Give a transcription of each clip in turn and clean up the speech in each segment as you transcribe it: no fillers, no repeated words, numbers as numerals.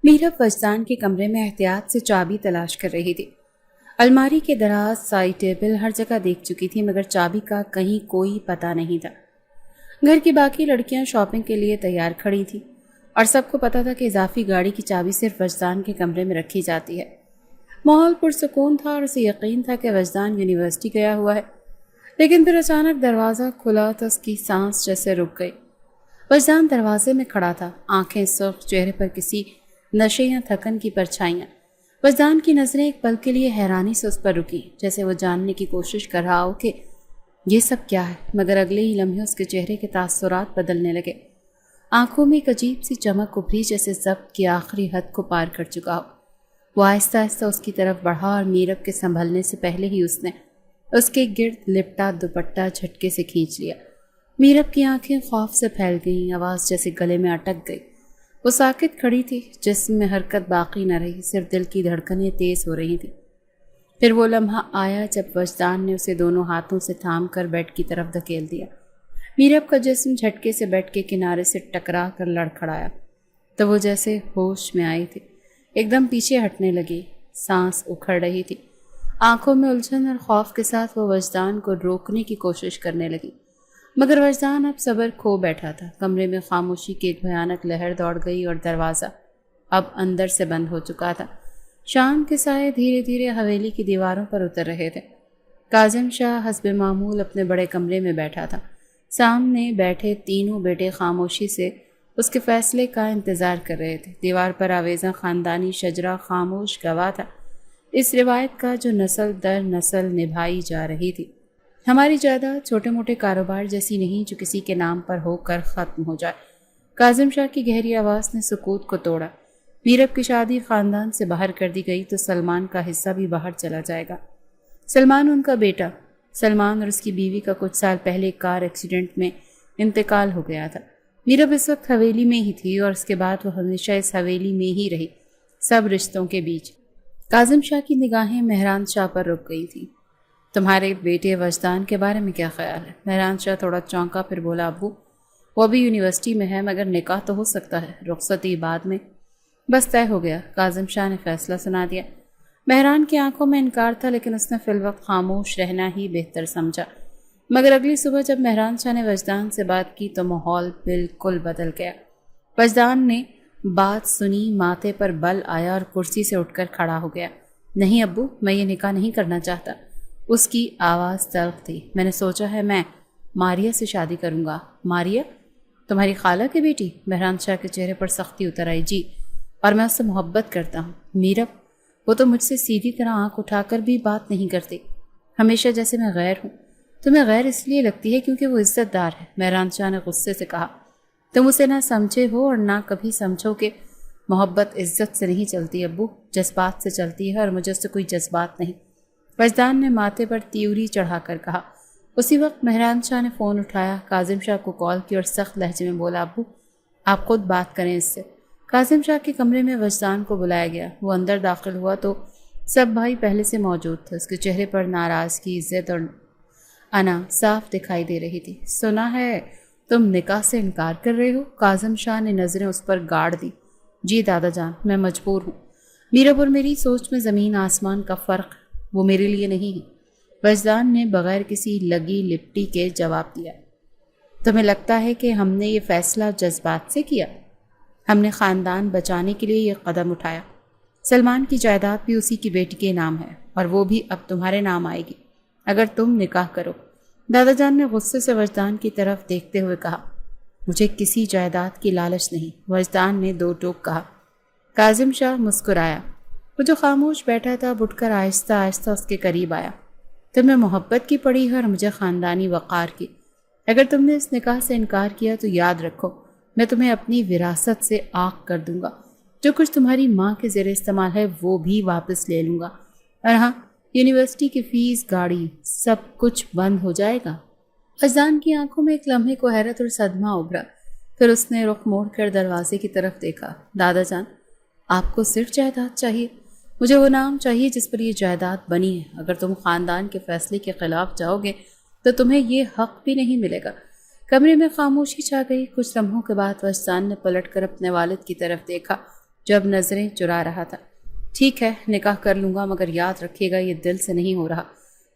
میرب وجدان کے کمرے میں احتیاط سے چابی تلاش کر رہی تھی۔ الماری کے دراز، سائڈ ٹیبل، ہر جگہ دیکھ چکی تھی مگر چابی کا کہیں کوئی پتہ نہیں تھا۔ گھر کی باقی لڑکیاں شاپنگ کے لیے تیار کھڑی تھیں اور سب کو پتہ تھا کہ اضافی گاڑی کی چابی صرف وجدان کے کمرے میں رکھی جاتی ہے۔ ماحول پرسکون تھا اور اسے یقین تھا کہ وجدان یونیورسٹی گیا ہوا ہے، لیکن پھر اچانک دروازہ کھلا تو اس کی سانس جیسے رک گئی۔ وجدان دروازے میں کھڑا تھا، آنکھیں سرخ، چہرے پر کسی نشے یا تھکن کی پرچھائیاں۔ وجدان کی نظریں ایک پل کے لیے حیرانی سے اس پر رکی، جیسے وہ جاننے کی کوشش کر رہا ہو کہ یہ سب کیا ہے، مگر اگلے ہی لمحے اس کے چہرے کے تاثرات بدلنے لگے۔ آنکھوں میں ایک عجیب سی چمک ابھری، جیسے ضبط کی آخری حد کو پار کر چکا ہو۔ وہ آہستہ آہستہ اس کی طرف بڑھا اور میرب کے سنبھلنے سے پہلے ہی اس نے اس کے گرد لپٹا دوپٹہ جھٹکے سے کھینچ لیا۔ میرب کی آنکھیں خوف سے پھیل گئیں، آواز جیسے گلے میں اٹک گئی۔ وہ ساکت کھڑی تھی، جسم میں حرکت باقی نہ رہی، صرف دل کی دھڑکنیں تیز ہو رہی تھیں۔ پھر وہ لمحہ آیا جب وجدان نے اسے دونوں ہاتھوں سے تھام کر بیڈ کی طرف دھکیل دیا۔ میرب کا جسم جھٹکے سے بیڈ کے کنارے سے ٹکرا کر لڑکھڑایا تو وہ جیسے ہوش میں آئی تھی، ایک دم پیچھے ہٹنے لگی، سانس اکھڑ رہی تھی۔ آنکھوں میں الجھن اور خوف کے ساتھ وہ وجدان کو روکنے کی کوشش کرنے لگی، مگر وجدان اب صبر کھو بیٹھا تھا۔ کمرے میں خاموشی کی ایک بھیانک لہر دوڑ گئی اور دروازہ اب اندر سے بند ہو چکا تھا۔ شام کے سائے دھیرے دھیرے حویلی کی دیواروں پر اتر رہے تھے۔ کاظم شاہ حسب معمول اپنے بڑے کمرے میں بیٹھا تھا۔ سامنے بیٹھے تینوں بیٹے خاموشی سے اس کے فیصلے کا انتظار کر رہے تھے۔ دیوار پر آویزاں خاندانی شجرہ خاموش گواہ تھا، اس روایت کا جو نسل در نسل نبھائی جا رہی تھی۔ ہماری جائیداد چھوٹے موٹے کاروبار جیسی نہیں جو کسی کے نام پر ہو کر ختم ہو جائے۔ کاظم شاہ کی گہری آواز نے سکوت کو توڑا۔ میرب کی شادی خاندان سے باہر کر دی گئی تو سلمان کا حصہ بھی باہر چلا جائے گا۔ سلمان ان کا بیٹا، سلمان اور اس کی بیوی کا کچھ سال پہلے کار ایکسیڈنٹ میں انتقال ہو گیا تھا۔ میرب اس وقت حویلی میں ہی تھی اور اس کے بعد وہ ہمیشہ اس حویلی میں ہی رہی، سب رشتوں کے بیچ۔ کاظم شاہ کی نگاہیں مہران شاہ پر رک گئی تھیں۔ تمہارے بیٹے وجدان کے بارے میں کیا خیال ہے؟ مہران شاہ تھوڑا چونکا، پھر بولا، ابو وہ ابھی یونیورسٹی میں ہے، مگر نکاح تو ہو سکتا ہے، رخصتی بعد میں۔ بس طے ہو گیا، کاظم شاہ نے فیصلہ سنا دیا۔ مہران کی آنکھوں میں انکار تھا، لیکن اس نے فی الوقت خاموش رہنا ہی بہتر سمجھا۔ مگر اگلی صبح جب مہران شاہ نے وجدان سے بات کی تو ماحول بالکل بدل گیا۔ وجدان نے بات سنی، ماتھے پر بل آیا اور کرسی سے اٹھ کر کھڑا ہو گیا۔ نہیں ابو، میں یہ نکاح نہیں کرنا چاہتا۔ اس کی آواز تلخ تھی۔ میں نے سوچا ہے میں ماریہ سے شادی کروں گا۔ ماریہ؟ تمہاری خالہ کی بیٹی؟ مہران شاہ کے چہرے پر سختی اتر آئی۔ جی، اور میں اس سے محبت کرتا ہوں۔ میرب؟ وہ تو مجھ سے سیدھی طرح آنکھ اٹھا کر بھی بات نہیں کرتی، ہمیشہ جیسے میں غیر ہوں۔ تمہیں غیر اس لیے لگتی ہے کیونکہ وہ عزت دار ہے، مہران شاہ نے غصے سے کہا۔ تم اسے نہ سمجھے ہو اور نہ کبھی سمجھو کہ محبت عزت سے نہیں چلتی ابو، جذبات سے چلتی ہے، اور مجھے اس سے کوئی جذبات نہیں۔ وجدان نے ماتھے پر تیوری چڑھا کر کہا۔ اسی وقت مہران شاہ نے فون اٹھایا، کاظم شاہ کو کال کی اور سخت لہجے میں بولا، ابو آپ خود بات کریں اس سے۔ کاظم شاہ کے کمرے میں وجدان کو بلایا گیا۔ وہ اندر داخل ہوا تو سب بھائی پہلے سے موجود تھے۔ اس کے چہرے پر ناراضگی، عزت اور انا صاف دکھائی دے رہی تھی۔ سنا ہے تم نکاح سے انکار کر رہے ہو؟ کاظم شاہ نے نظریں اس پر گاڑ دی۔ جی دادا جان، میں مجبور ہوں۔ میرب اور میری سوچ میں زمین آسمان کا فرق، وہ میرے لیے نہیں ہے، وجدان نے بغیر کسی لگی لپٹی کے جواب دیا۔ تمہیں لگتا ہے کہ ہم نے یہ فیصلہ جذبات سے کیا؟ ہم نے خاندان بچانے کے لیے یہ قدم اٹھایا۔ سلمان کی جائیداد بھی اسی کی بیٹی کے نام ہے اور وہ بھی اب تمہارے نام آئے گی اگر تم نکاح کرو۔ دادا جان نے غصے سے وجدان کی طرف دیکھتے ہوئے کہا۔ مجھے کسی جائیداد کی لالچ نہیں، وجدان نے دو ٹوک کہا۔ کاظم شاہ مسکرایا۔ وہ جو خاموش بیٹھا تھا اٹھ کر آہستہ آہستہ اس کے قریب آیا۔ تمہیں محبت کی پڑی ہے اور مجھے خاندانی وقار کی۔ اگر تم نے اس نکاح سے انکار کیا تو یاد رکھو، میں تمہیں اپنی وراثت سے عاق کر دوں گا۔ جو کچھ تمہاری ماں کے زیر استعمال ہے وہ بھی واپس لے لوں گا، اور ہاں، یونیورسٹی کی فیس، گاڑی، سب کچھ بند ہو جائے گا۔ وجدان کی آنکھوں میں ایک لمحے کو حیرت اور صدمہ ابھرا، پھر اس نے رخ موڑ کر دروازے کی طرف دیکھا۔ دادا جان، آپ کو صرف جائیداد چاہیے؟ مجھے وہ نام چاہیے جس پر یہ جائیداد بنی ہے۔ اگر تم خاندان کے فیصلے کے خلاف جاؤ گے تو تمہیں یہ حق بھی نہیں ملے گا۔ کمرے میں خاموشی چھا گئی۔ کچھ لمحوں کے بعد وجدان نے پلٹ کر اپنے والد کی طرف دیکھا جب نظریں چرا رہا تھا۔ ٹھیک ہے، نکاح کر لوں گا، مگر یاد رکھیے گا یہ دل سے نہیں ہو رہا۔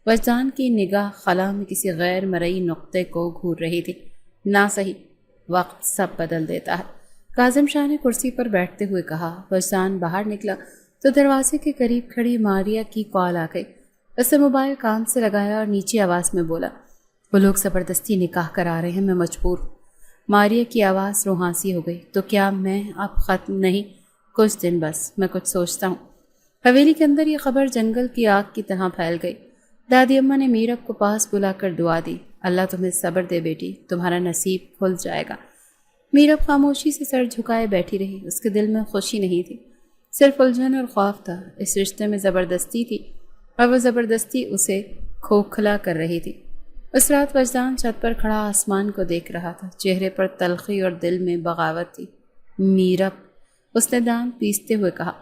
وجدان کی نگاہ خلا میں کسی غیر مرئی نقطے کو گھور رہی تھی۔ نہ صحیح، وقت سب بدل دیتا ہے، کاظم شاہ نے کرسی پر بیٹھتے ہوئے کہا۔ وجدان باہر نکلا تو دروازے کے قریب کھڑی ماریا کی کال آ گئی۔ اس نے موبائل کان سے لگایا اور نیچی آواز میں بولا، وہ لوگ زبردستی نکاح کرا رہے ہیں، میں مجبور ہوں۔ ماریا کی آواز روحانسی ہو گئی۔ تو کیا میں اب ختم نہیں؟ کچھ دن بس، میں کچھ سوچتا ہوں۔ حویلی کے اندر یہ خبر جنگل کی آگ کی طرح پھیل گئی۔ دادی اماں نے میرب کو پاس بلا کر دعا دی، اللہ تمہیں صبر دے بیٹی، تمہارا نصیب کھل جائے گا۔ میرب خاموشی سے سر جھکائے بیٹھی رہی۔ اس کے دل میں خوشی نہیں تھی، صرف الجھن اور خوف تھا۔ اس رشتے میں زبردستی تھی اور وہ زبردستی اسے کھوکھلا کر رہی تھی۔ اس رات وجدان چھت پر کھڑا آسمان کو دیکھ رہا تھا، چہرے پر تلخی اور دل میں بغاوت تھی۔ میرب، اس نے دانت پیستے ہوئے کہا،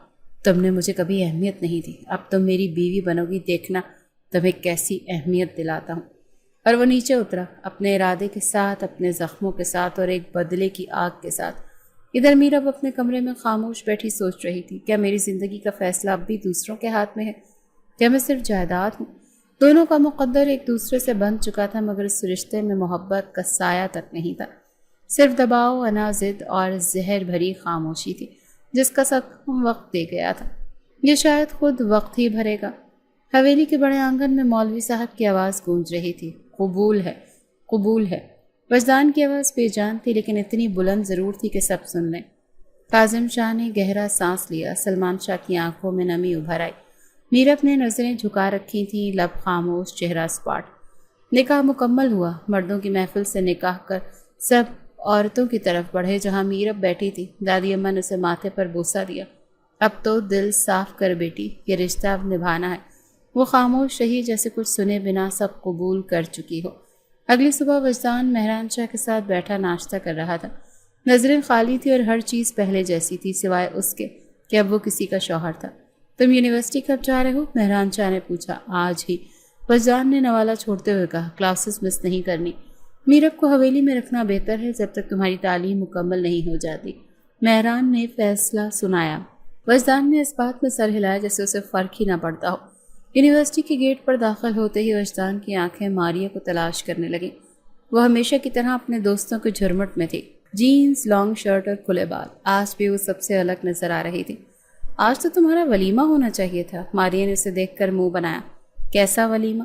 تم نے مجھے کبھی اہمیت نہیں دی، اب تم میری بیوی بنو گی، دیکھنا تمہیں کیسی اہمیت دلاتا ہوں۔ اور وہ نیچے اترا، اپنے ارادے کے ساتھ، اپنے زخموں کے ساتھ اور ایک بدلے کی آگ کے ساتھ۔ ادھر میرب اپنے کمرے میں خاموش بیٹھی سوچ رہی تھی، کیا میری زندگی کا فیصلہ اب بھی دوسروں کے ہاتھ میں ہے؟ کیا میں صرف جائیداد ہوں؟ دونوں کا مقدر ایک دوسرے سے بن چکا تھا، مگر اس رشتے میں محبت کا سایہ تک نہیں تھا، صرف دباؤ، اناضد اور زہر بھری خاموشی تھی جس کا سکون وقت دے گیا تھا۔ یہ شاید خود وقت ہی بھرے گا۔ حویلی کے بڑے آنگن میں مولوی صاحب کی آواز گونج رہی تھی، قبول ہے، قبول ہے۔ وجدان کی آواز بے جان تھی، لیکن اتنی بلند ضرور تھی کہ سب سن لیں۔ کاظم شاہ نے گہرا سانس لیا، سلمان شاہ کی آنکھوں میں نمی ابھر آئی۔ میرب نے نظریں جھکا رکھی تھیں، لب خاموش، چہرہ اسپاٹ۔ نکاح مکمل ہوا۔ مردوں کی محفل سے نکاح کر سب عورتوں کی طرف بڑھے جہاں میرب بیٹھی تھی۔ دادی اماں نے اسے ماتھے پر بوسہ دیا۔ اب تو دل صاف کر بیٹی، یہ رشتہ اب نبھانا ہے۔ وہ خاموش رہی، جیسے کچھ سنے بنا سب قبول کر چکی ہو۔ اگلی صبح وجدان مہران شاہ کے ساتھ بیٹھا ناشتہ کر رہا تھا۔ نظریں خالی تھی اور ہر چیز پہلے جیسی تھی، سوائے اس کے کہ اب وہ کسی کا شوہر تھا۔ تم یونیورسٹی کب جا رہے ہو؟ مہران شاہ نے پوچھا۔ آج ہی، وجدان نے نوالہ چھوڑتے ہوئے کہا، کلاسز مس نہیں کرنی۔ میرب کو حویلی میں رکھنا بہتر ہے جب تک تمہاری تعلیم مکمل نہیں ہو جاتی، مہران نے فیصلہ سنایا۔ وجدان نے اس بات میں سر ہلایا جیسے اسے فرق ہی نہ پڑتا ہو۔ یونیورسٹی کے گیٹ پر داخل ہوتے ہی وجدان کی آنکھیں ماریا کو تلاش کرنے لگیں۔ وہ ہمیشہ کی طرح اپنے دوستوں کے جھرمٹ میں تھی، جینز، لانگ شرٹ اور کھلے بال۔ آج بھی وہ سب سے الگ نظر آ رہی تھی۔ آج تو تمہارا ولیمہ ہونا چاہیے تھا، ماریا نے اسے دیکھ کر منہ بنایا۔ کیسا ولیمہ؟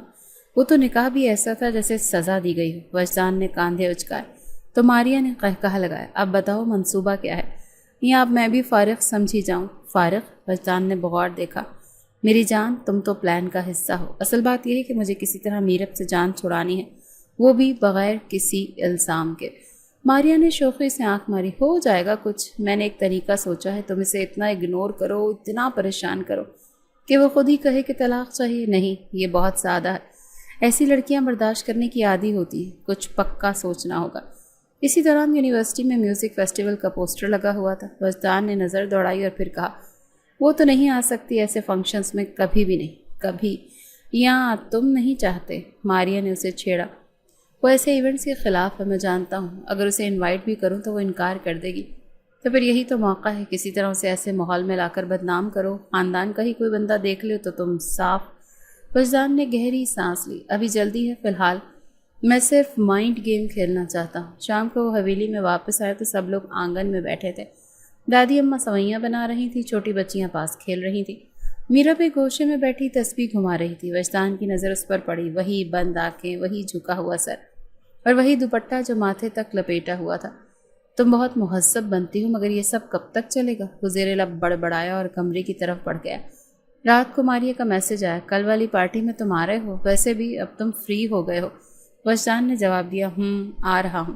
وہ تو نکاح بھی ایسا تھا جیسے سزا دی گئی ہو۔ وجدان نے کاندھے اچکائے تو ماریا نے قہقہہ لگایا۔ اب بتاؤ منصوبہ کیا ہے؟ یا اب میں بھی فارغ سمجھی جاؤں؟ فارغ؟ وجدان نے بغور دیکھا۔ میری جان، تم تو پلان کا حصہ ہو۔ اصل بات یہ ہے کہ مجھے کسی طرح میرب سے جان چھڑانی ہے، وہ بھی بغیر کسی الزام کے۔ ماریا نے شوخی سے آنکھ ماری۔ ہو جائے گا کچھ، میں نے ایک طریقہ سوچا ہے، تم اسے اتنا اگنور کرو، اتنا پریشان کرو کہ وہ خود ہی کہے کہ طلاق چاہیے۔ نہیں، یہ بہت سادہ ہے، ایسی لڑکیاں برداشت کرنے کی عادی ہوتی ہیں، کچھ پکا سوچنا ہوگا۔ اسی دوران یونیورسٹی میں میوزک فیسٹیول کا پوسٹر لگا ہوا تھا۔ وجدان نے نظر دوڑائی اور پھر کہا، وہ تو نہیں آ سکتی ایسے فنکشنز میں، کبھی بھی نہیں، کبھی۔ یا تم نہیں چاہتے؟ ماریا نے اسے چھیڑا۔ وہ ایسے ایونٹس کے خلاف ہے، میں جانتا ہوں، اگر اسے انوائٹ بھی کروں تو وہ انکار کر دے گی۔ تو پھر یہی تو موقع ہے، کسی طرح اسے ایسے ماحول میں لا کر بدنام کرو، خاندان کا ہی کوئی بندہ دیکھ لے تو تم صاف۔ وجدان نے گہری سانس لی۔ ابھی جلدی ہے، فی الحال میں صرف مائنڈ گیم کھیلنا چاہتا ہوں۔ شام کو وہ حویلی میں واپس آئے تو سب لوگ آنگن میں بیٹھے تھے۔ دادی اماں سوئیاں بنا رہی تھیں، چھوٹی بچیاں پاس کھیل رہی تھیں۔ میرب ایک گوشے میں بیٹھی تسبیح گھما رہی تھی۔ وجدان کی نظر اس پر پڑی، وہی بند آنکھیں، وہی جھکا ہوا سر اور وہی دوپٹہ جو ماتھے تک لپیٹا ہوا تھا۔ تم بہت مہذب بنتی ہو، مگر یہ سب کب تک چلے گا؟ وہ زیر لب بڑبڑایا اور کمرے کی طرف بڑھ گیا۔ رات کو ماریا کا میسج آیا، کل والی پارٹی میں تم آ رہے ہو؟ ویسے بھی اب تم فری ہو گئے ہو۔ وجدان نے جواب دیا، آ رہا ہوں۔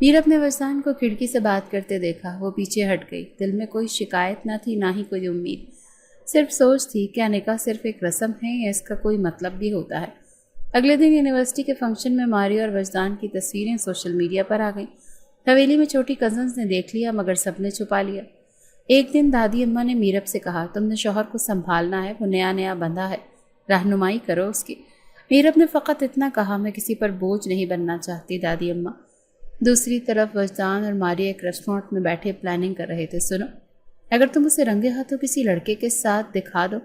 میرب نے وجدان کو کھڑکی سے بات کرتے دیکھا۔ وہ پیچھے ہٹ گئی۔ دل میں کوئی شکایت نہ تھی، نہ ہی کوئی امید، صرف سوچ تھی، کیا نکاح صرف ایک رسم ہے یا اس کا کوئی مطلب بھی ہوتا ہے؟ اگلے دن یونیورسٹی کے فنکشن میں ماریا اور وجدان کی تصویریں سوشل میڈیا پر آ گئیں۔ حویلی میں چھوٹی کزنز نے دیکھ لیا، مگر سب نے چھپا لیا۔ ایک دن دادی اماں نے میرب سے کہا، تم نے شوہر کو سنبھالنا ہے، وہ نیا نیا بندھا ہے، رہنمائی کرو اس کی۔ میرب نے فقط اتنا کہا، میں کسی پر بوجھ نہیں بننا چاہتی دادی اماں۔ دوسری طرف وجدان اور ماریا ایک ریسٹورانٹ میں بیٹھے پلاننگ کر رہے تھے۔ سنو، اگر تم اسے رنگے ہاتھوں کسی لڑکے کے ساتھ دکھا دو،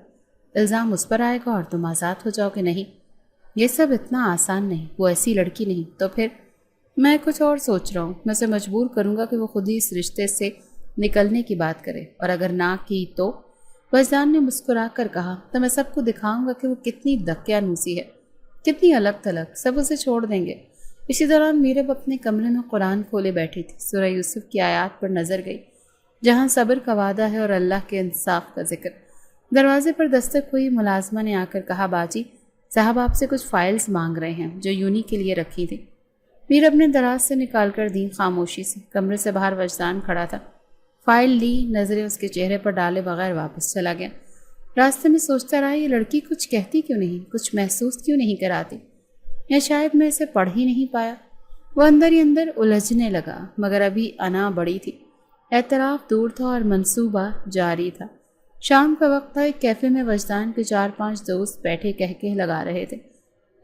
الزام اس پر آئے گا اور تم آزاد ہو جاؤ گے۔ نہیں، یہ سب اتنا آسان نہیں، وہ ایسی لڑکی نہیں۔ تو پھر میں کچھ اور سوچ رہا ہوں، میں اسے مجبور کروں گا کہ وہ خود ہی اس رشتے سے نکلنے کی بات کرے، اور اگر نہ کی تو؟ وجدان نے مسکرا کر کہا، تو میں سب کو دکھاؤں گا کہ وہ کتنی دقیانوسی ہے، کتنی الگ تھلگ، سب اسے چھوڑ دیں گے۔ اسی دوران میرب اپنے کمرے میں قرآن کھولے بیٹھی تھی۔ سورہ یوسف کی آیات پر نظر گئی، جہاں صبر کا وعدہ ہے اور اللہ کے انصاف کا ذکر۔ دروازے پر دستک ہوئی، ملازمہ نے آ کر کہا، باجی صاحب آپ سے کچھ فائلز مانگ رہے ہیں جو یونی کے لیے رکھی تھی۔ میرب نے دراز سے نکال کر دی، خاموشی سے۔ کمرے سے باہر وجدان کھڑا تھا، فائل لی، نظریں اس کے چہرے پر ڈالے بغیر واپس چلا گیا۔ راستے میں سوچتا رہا، یہ لڑکی کچھ کہتی کیوں نہیں، کچھ محسوس کیوں نہیں کراتی، یا شاید میں اسے پڑھ ہی نہیں پایا۔ وہ اندر ہی اندر الجھنے لگا، مگر ابھی انا بڑی تھی، اعتراف دور تھا اور منصوبہ جاری تھا۔ شام کا وقت تھا، ایک کیفے میں وجدان کے 4-5 دوست بیٹھے کہکے لگا رہے تھے۔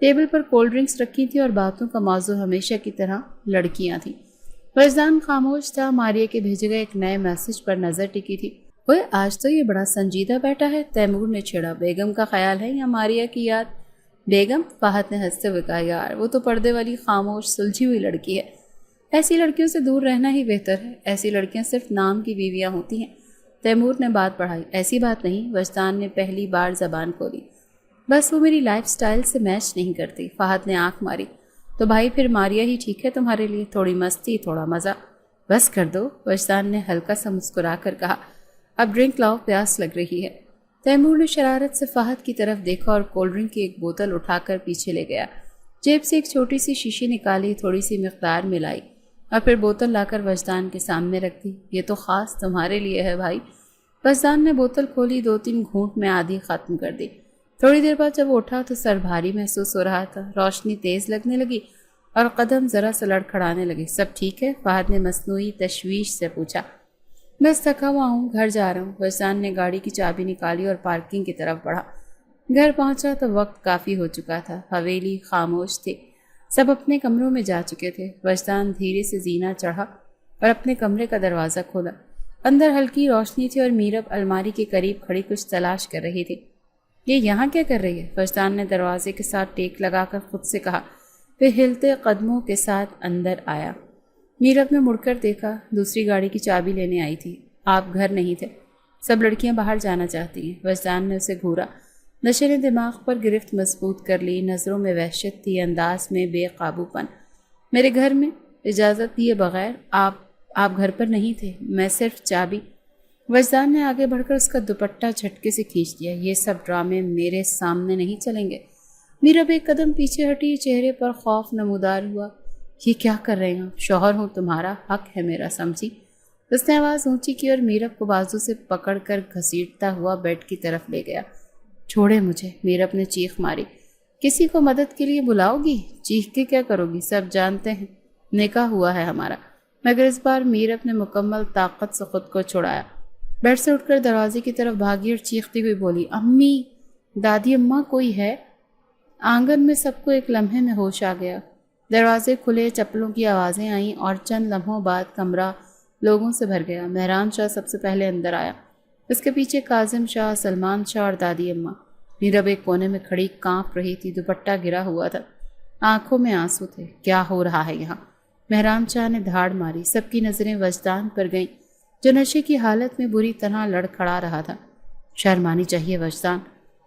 ٹیبل پر کولڈ ڈرنکس رکھی تھی اور باتوں کا موضوع ہمیشہ کی طرح لڑکیاں تھیں۔ وجدان خاموش تھا، ماریہ کے بھیجے گئے ایک نئے میسج پر نظر ٹکی تھی۔ اوئے آج تو یہ بڑا سنجیدہ بیٹا ہے، تیمور نے چھیڑا۔ بیگم کا خیال ہے یا ماریہ کی یاد؟ بیگم؟ فہد نے ہنستے ہوئے کہا، یار وہ تو پردے والی خاموش سلجھی ہوئی لڑکی ہے، ایسی لڑکیوں سے دور رہنا ہی بہتر ہے، ایسی لڑکیاں صرف نام کی بیویاں ہوتی ہیں۔ تیمور نے بات بڑھائی، ایسی بات نہیں۔ وجدان نے پہلی بار زبان کھولی، بس وہ میری لائف سٹائل سے میچ نہیں کرتی۔ فہد نے آنکھ ماری، تو بھائی پھر ماریہ ہی ٹھیک ہے تمہارے لیے، تھوڑی مستی، تھوڑا مزہ، بس کر دو۔ وجدان نے ہلکا سا مسکرا کر کہا، اب ڈرنک لاؤ، پیاس لگ رہی ہے۔ تیمور نے شرارت سے فہد کی طرف دیکھا اور کولڈ ڈرنک کی ایک بوتل اٹھا کر پیچھے لے گیا۔ جیب سے ایک چھوٹی سی شیشی نکالی، تھوڑی سی مقدار ملائی اور پھر بوتل لا کر وجدان کے سامنے رکھ دی۔ یہ تو خاص تمہارے لیے ہے بھائی۔ وجدان نے بوتل کھولی، 2-3 گھونٹ میں آدھی ختم کر دی۔ تھوڑی دیر بعد جب اٹھا تو سر بھاری محسوس ہو رہا تھا، روشنی تیز لگنے لگی اور قدم ذرا سا لڑکھڑانے لگے۔ سب ٹھیک ہے؟ فہد نے مصنوعی تشویش سے پوچھا۔ بس تھکا ہوا ہوں، گھر جا رہا ہوں۔ وجدان نے گاڑی کی چابی نکالی اور پارکنگ کی طرف بڑھا۔ گھر پہنچا تو وقت کافی ہو چکا تھا، حویلی خاموش تھی، سب اپنے کمروں میں جا چکے تھے۔ وجدان دھیرے سے زینہ چڑھا اور اپنے کمرے کا دروازہ کھولا۔ اندر ہلکی روشنی تھی اور میرب الماری کے قریب کھڑی کچھ تلاش کر رہی تھی۔ یہ یہاں کیا کر رہی ہے؟ وجدان نے دروازے کے ساتھ ٹیک لگا کر خود سے کہا، پھر ہلتے قدموں کے ساتھ اندر آیا۔ میرب نے مڑ کر دیکھا، دوسری گاڑی کی چابی لینے آئی تھی۔ آپ گھر نہیں تھے، سب لڑکیاں باہر جانا چاہتی ہیں۔ وجدان نے اسے گھورا، نشے نے دماغ پر گرفت مضبوط کر لی، نظروں میں وحشت تھی، انداز میں بے قابو پن۔ میرے گھر میں اجازت دیے بغیر آپ گھر پر نہیں تھے، میں صرف چابی۔ وجدان نے آگے بڑھ کر اس کا دوپٹہ جھٹکے سے کھینچ دیا۔ یہ سب ڈرامے میرے سامنے نہیں چلیں گے۔ میرب ایک قدم پیچھے ہٹی، چہرے پر خوف نمودار ہوا۔ یہ کیا کر رہے ہیں؟ شوہر ہوں تمہارا، حق ہے میرا، سمجھی؟ اس نے آواز اونچی کی اور میرب کو بازو سے پکڑ کر گھسیٹتا ہوا بیڈ کی طرف لے گیا۔ چھوڑے مجھے، میرب نے چیخ ماری۔ کسی کو مدد کے لیے بلاؤ گی؟ چیخ کے کیا کرو گی؟ سب جانتے ہیں نکاح ہوا ہے ہمارا۔ مگر اس بار میرب نے مکمل طاقت سے خود کو چھڑایا، بیڈ سے اٹھ کر دروازے کی طرف بھاگی اور چیختی ہوئی بولی، امی، دادی اماں، کوئی ہے؟ آنگن میں سب کو ایک لمحے میں ہوش آ گیا۔ دروازے کھلے، چپلوں کی آوازیں آئیں اور چند لمحوں بعد کمرہ لوگوں سے بھر گیا۔ مہران شاہ سب سے پہلے اندر آیا، اس کے پیچھے کاظم شاہ، سلمان شاہ اور دادی اماں۔ میرب ایک کونے میں کھڑی کانپ رہی تھی، دوپٹہ گرا ہوا تھا، آنکھوں میں آنسو تھے۔ کیا ہو رہا ہے یہاں؟ مہران شاہ نے دھاڑ ماری۔ سب کی نظریں وجدان پر گئیں جو نشے کی حالت میں بری طرح لڑکھڑا رہا تھا۔ شرم آنی چاہیے وجدان۔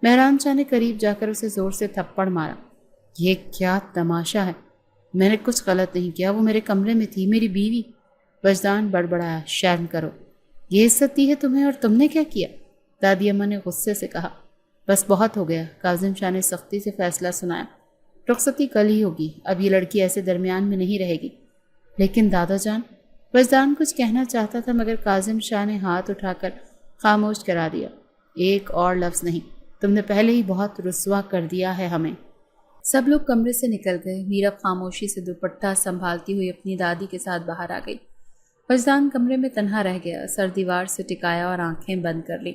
مہران شاہ نے قریب جا کر اسے زور سے تھپڑ مارا۔ یہ کیا تماشا ہے؟ میں نے کچھ غلط نہیں کیا، وہ میرے کمرے میں تھی، میری بیوی۔ وجدان بڑبڑایا، شرم کرو، یہ عزت دی ہے تمہیں اور تم نے کیا کیا؟ دادی اماں نے غصے سے کہا۔ بس بہت ہو گیا، کاظم شاہ نے سختی سے فیصلہ سنایا۔ رخصتی کل ہی ہوگی، اب یہ لڑکی ایسے درمیان میں نہیں رہے گی۔ لیکن دادا جان، وجدان کچھ کہنا چاہتا تھا مگر کاظم شاہ نے ہاتھ اٹھا کر خاموش کرا دیا۔ ایک اور لفظ نہیں، تم نے پہلے ہی بہت رسوا کر دیا ہے ہمیں۔ سب لوگ کمرے سے نکل گئے۔ میرب خاموشی سے دوپٹہ سنبھالتی ہوئی اپنی دادی کے ساتھ باہر آ گئی۔ وجدان کمرے میں تنہا رہ گیا، سر دیوار سے ٹکایا اور آنکھیں بند کر لی۔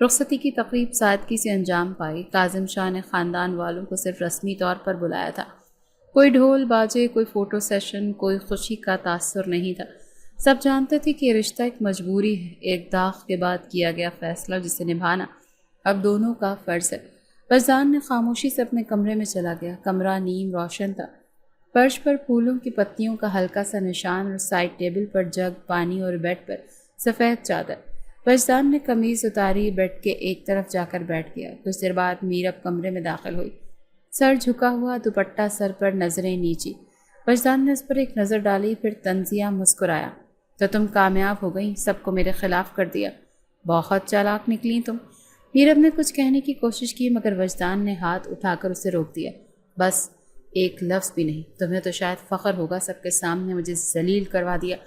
رخصتی کی تقریب سادگی سے انجام پائی۔ کاظم شاہ نے خاندان والوں کو صرف رسمی طور پر بلایا تھا، کوئی ڈھول باجے، کوئی فوٹو سیشن، کوئی خوشی کا تاثر نہیں تھا۔ سب جانتے تھے کہ یہ رشتہ ایک مجبوری ہے، ایک داغ کے بعد کیا گیا فیصلہ جسے نبھانا اب دونوں کا فرض ہے۔ فیضان نے خاموشی سے اپنے کمرے میں چلا گیا۔ کمرہ نیم روشن تھا، فرش پر پھولوں کی پتیوں کا ہلکا سا نشان اور سائڈ ٹیبل پر جگ پانی اور بیڈ پر سفید چادر۔ فیضان نے قمیض اتاری، بیڈ کے ایک طرف جا کر بیٹھ گیا۔ کچھ دیر بعد میرب کمرے میں داخل ہوئی، سر جھکا ہوا، دوپٹہ سر پر، نظریں نیچی۔ فیضان نے اس پر ایک نظر ڈالی، پھر طنزیہ مسکرایا۔ تو تم کامیاب ہو گئی، سب کو میرے خلاف کر دیا، بہت چالاک نکلی تم۔ میرب نے کچھ کہنے کی کوشش کی مگر وجدان نے ہاتھ اٹھا کر اسے روک دیا۔ بس ایک لفظ بھی نہیں، تمہیں تو شاید فخر ہوگا سب کے سامنے مجھے ذلیل کروا دیا،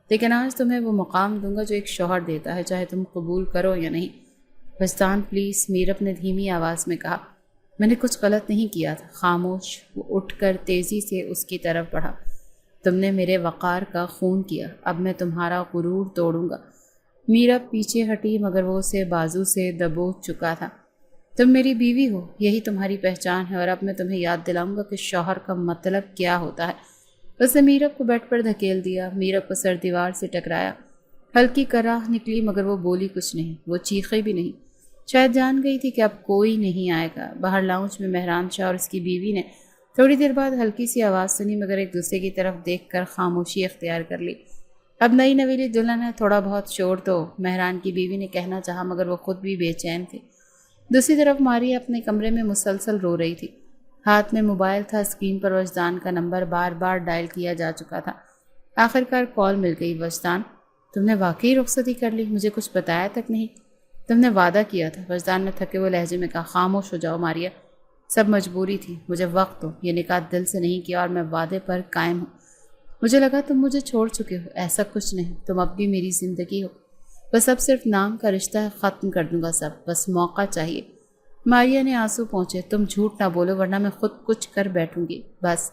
لیکن آج تمہیں وہ مقام دوں گا جو ایک شوہر دیتا ہے، چاہے تم قبول کرو یا نہیں۔ وجدان پلیز، میرب نے دھیمی آواز میں کہا، میں نے کچھ غلط نہیں کیا تھا۔ خاموش۔ وہ اٹھ کر تیزی سے اس کی طرف بڑھا۔ تم نے میرے وقار کا خون کیا، اب میں تمہارا غرور توڑوں گا۔ میرب پیچھے ہٹی مگر وہ اسے بازو سے دبوچ چکا تھا۔ تم میری بیوی ہو، یہی تمہاری پہچان ہے، اور اب میں تمہیں یاد دلاؤں گا کہ شوہر کا مطلب کیا ہوتا ہے۔ اس نے میرب کو بیڈ پر دھکیل دیا۔ میرب کو سر دیوار سے ٹکرایا، ہلکی کراہ نکلی مگر وہ بولی کچھ نہیں، وہ چیخی بھی نہیں۔ شاید جان گئی تھی کہ اب کوئی نہیں آئے گا۔ باہر لاؤنج میں مہران شاہ اور اس کی بیوی نے تھوڑی دیر بعد ہلکی سی آواز سنی مگر ایک دوسرے کی طرف دیکھ کر خاموشی اختیار کر لی۔ اب نئی نویلی دلہن ہے، تھوڑا بہت شور تو، مہران کی بیوی نے کہنا چاہا مگر وہ خود بھی بے چین تھی۔ دوسری طرف ماریا اپنے کمرے میں مسلسل رو رہی تھی، ہاتھ میں موبائل تھا، اسکرین پر وجدان کا نمبر بار بار ڈائل کیا جا چکا تھا۔ آخرکار کال مل گئی۔ وجدان، تم نے واقعی رخصتی کر لی؟ مجھے کچھ بتایا تک نہیں۔ تم نے وعدہ کیا تھا، وجدان نے تھکے ہوئے لہجے میں کہا۔ خاموش ہو جاؤ ماریا، سب مجبوری تھی، مجھے وقت دو، یہ نکاح دل سے نہیں کیا اور میں وعدے پر قائم ہوں۔ مجھے لگا تم مجھے چھوڑ چکے ہو، ایسا کچھ نہیں، تم اب بھی میری زندگی ہو، بس اب صرف نام کا رشتہ ہے، ختم کر دوں گا سب، بس موقع چاہیے۔ ماریا نے آنسو پہنچے، تم جھوٹ نہ بولو ورنہ میں خود کچھ کر بیٹھوں گی، بس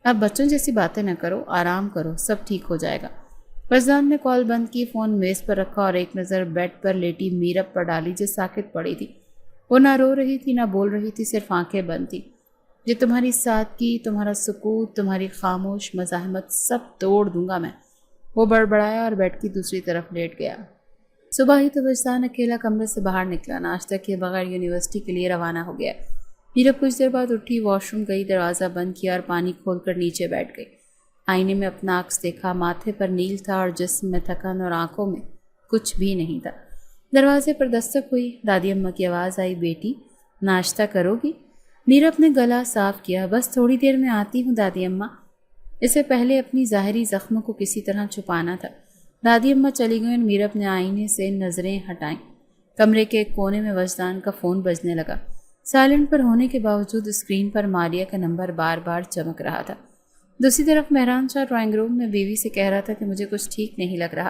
اب بچوں جیسی باتیں نہ کرو، آرام کرو، سب ٹھیک ہو جائے گا۔ وجدان نے کال بند کی، فون میز پر رکھا اور ایک نظر بیڈ پر لیٹی میرب پر ڈالی جو ساکت پڑی تھی۔ وہ نہ رو رہی تھی نہ بول رہی تھی، صرف آنکھیں بند تھی۔ یہ تمہاری سادگی، تمہارا سکوت، تمہاری خاموش مزاحمت سب توڑ دوں گا میں، وہ بڑبڑایا اور بیڈ کی دوسری طرف لیٹ گیا۔ صبح ہی تو وجدان اکیلا کمرے سے باہر نکلا، ناشتہ کیے بغیر یونیورسٹی کے لیے روانہ ہو گیا۔ میرب کچھ دیر بعد اٹھی، واش روم گئی، دروازہ بند کیا اور پانی کھول کر نیچے بیٹھ گئی۔ آئینے میں اپنا عکس دیکھا، ماتھے پر نیل تھا اور جسم میں تھکن اور آنکھوں میں کچھ بھی نہیں تھا۔ دروازے پر دستک ہوئی، دادی اماں کی آواز آئی، بیٹی ناشتہ کرو گی؟ میرب نے گلا صاف کیا، بس تھوڑی دیر میں آتی ہوں دادی اماں۔ اسے پہلے اپنی ظاہری زخموں کو کسی طرح چھپانا تھا۔ دادی اماں چلی گئیں اور میرب نے آئینے سے نظریں ہٹائیں۔ کمرے کے ایک کونے میں وجدان کا فون بجنے لگا۔ سائلنٹ پر ہونے کے باوجود اسکرین پر ماریا کا نمبر بار بار چمک رہا تھا۔ دوسری طرف مہران شاہ ڈرائنگ روم میں بیوی سے کہہ رہا تھا کہ مجھے کچھ ٹھیک نہیں لگ رہا۔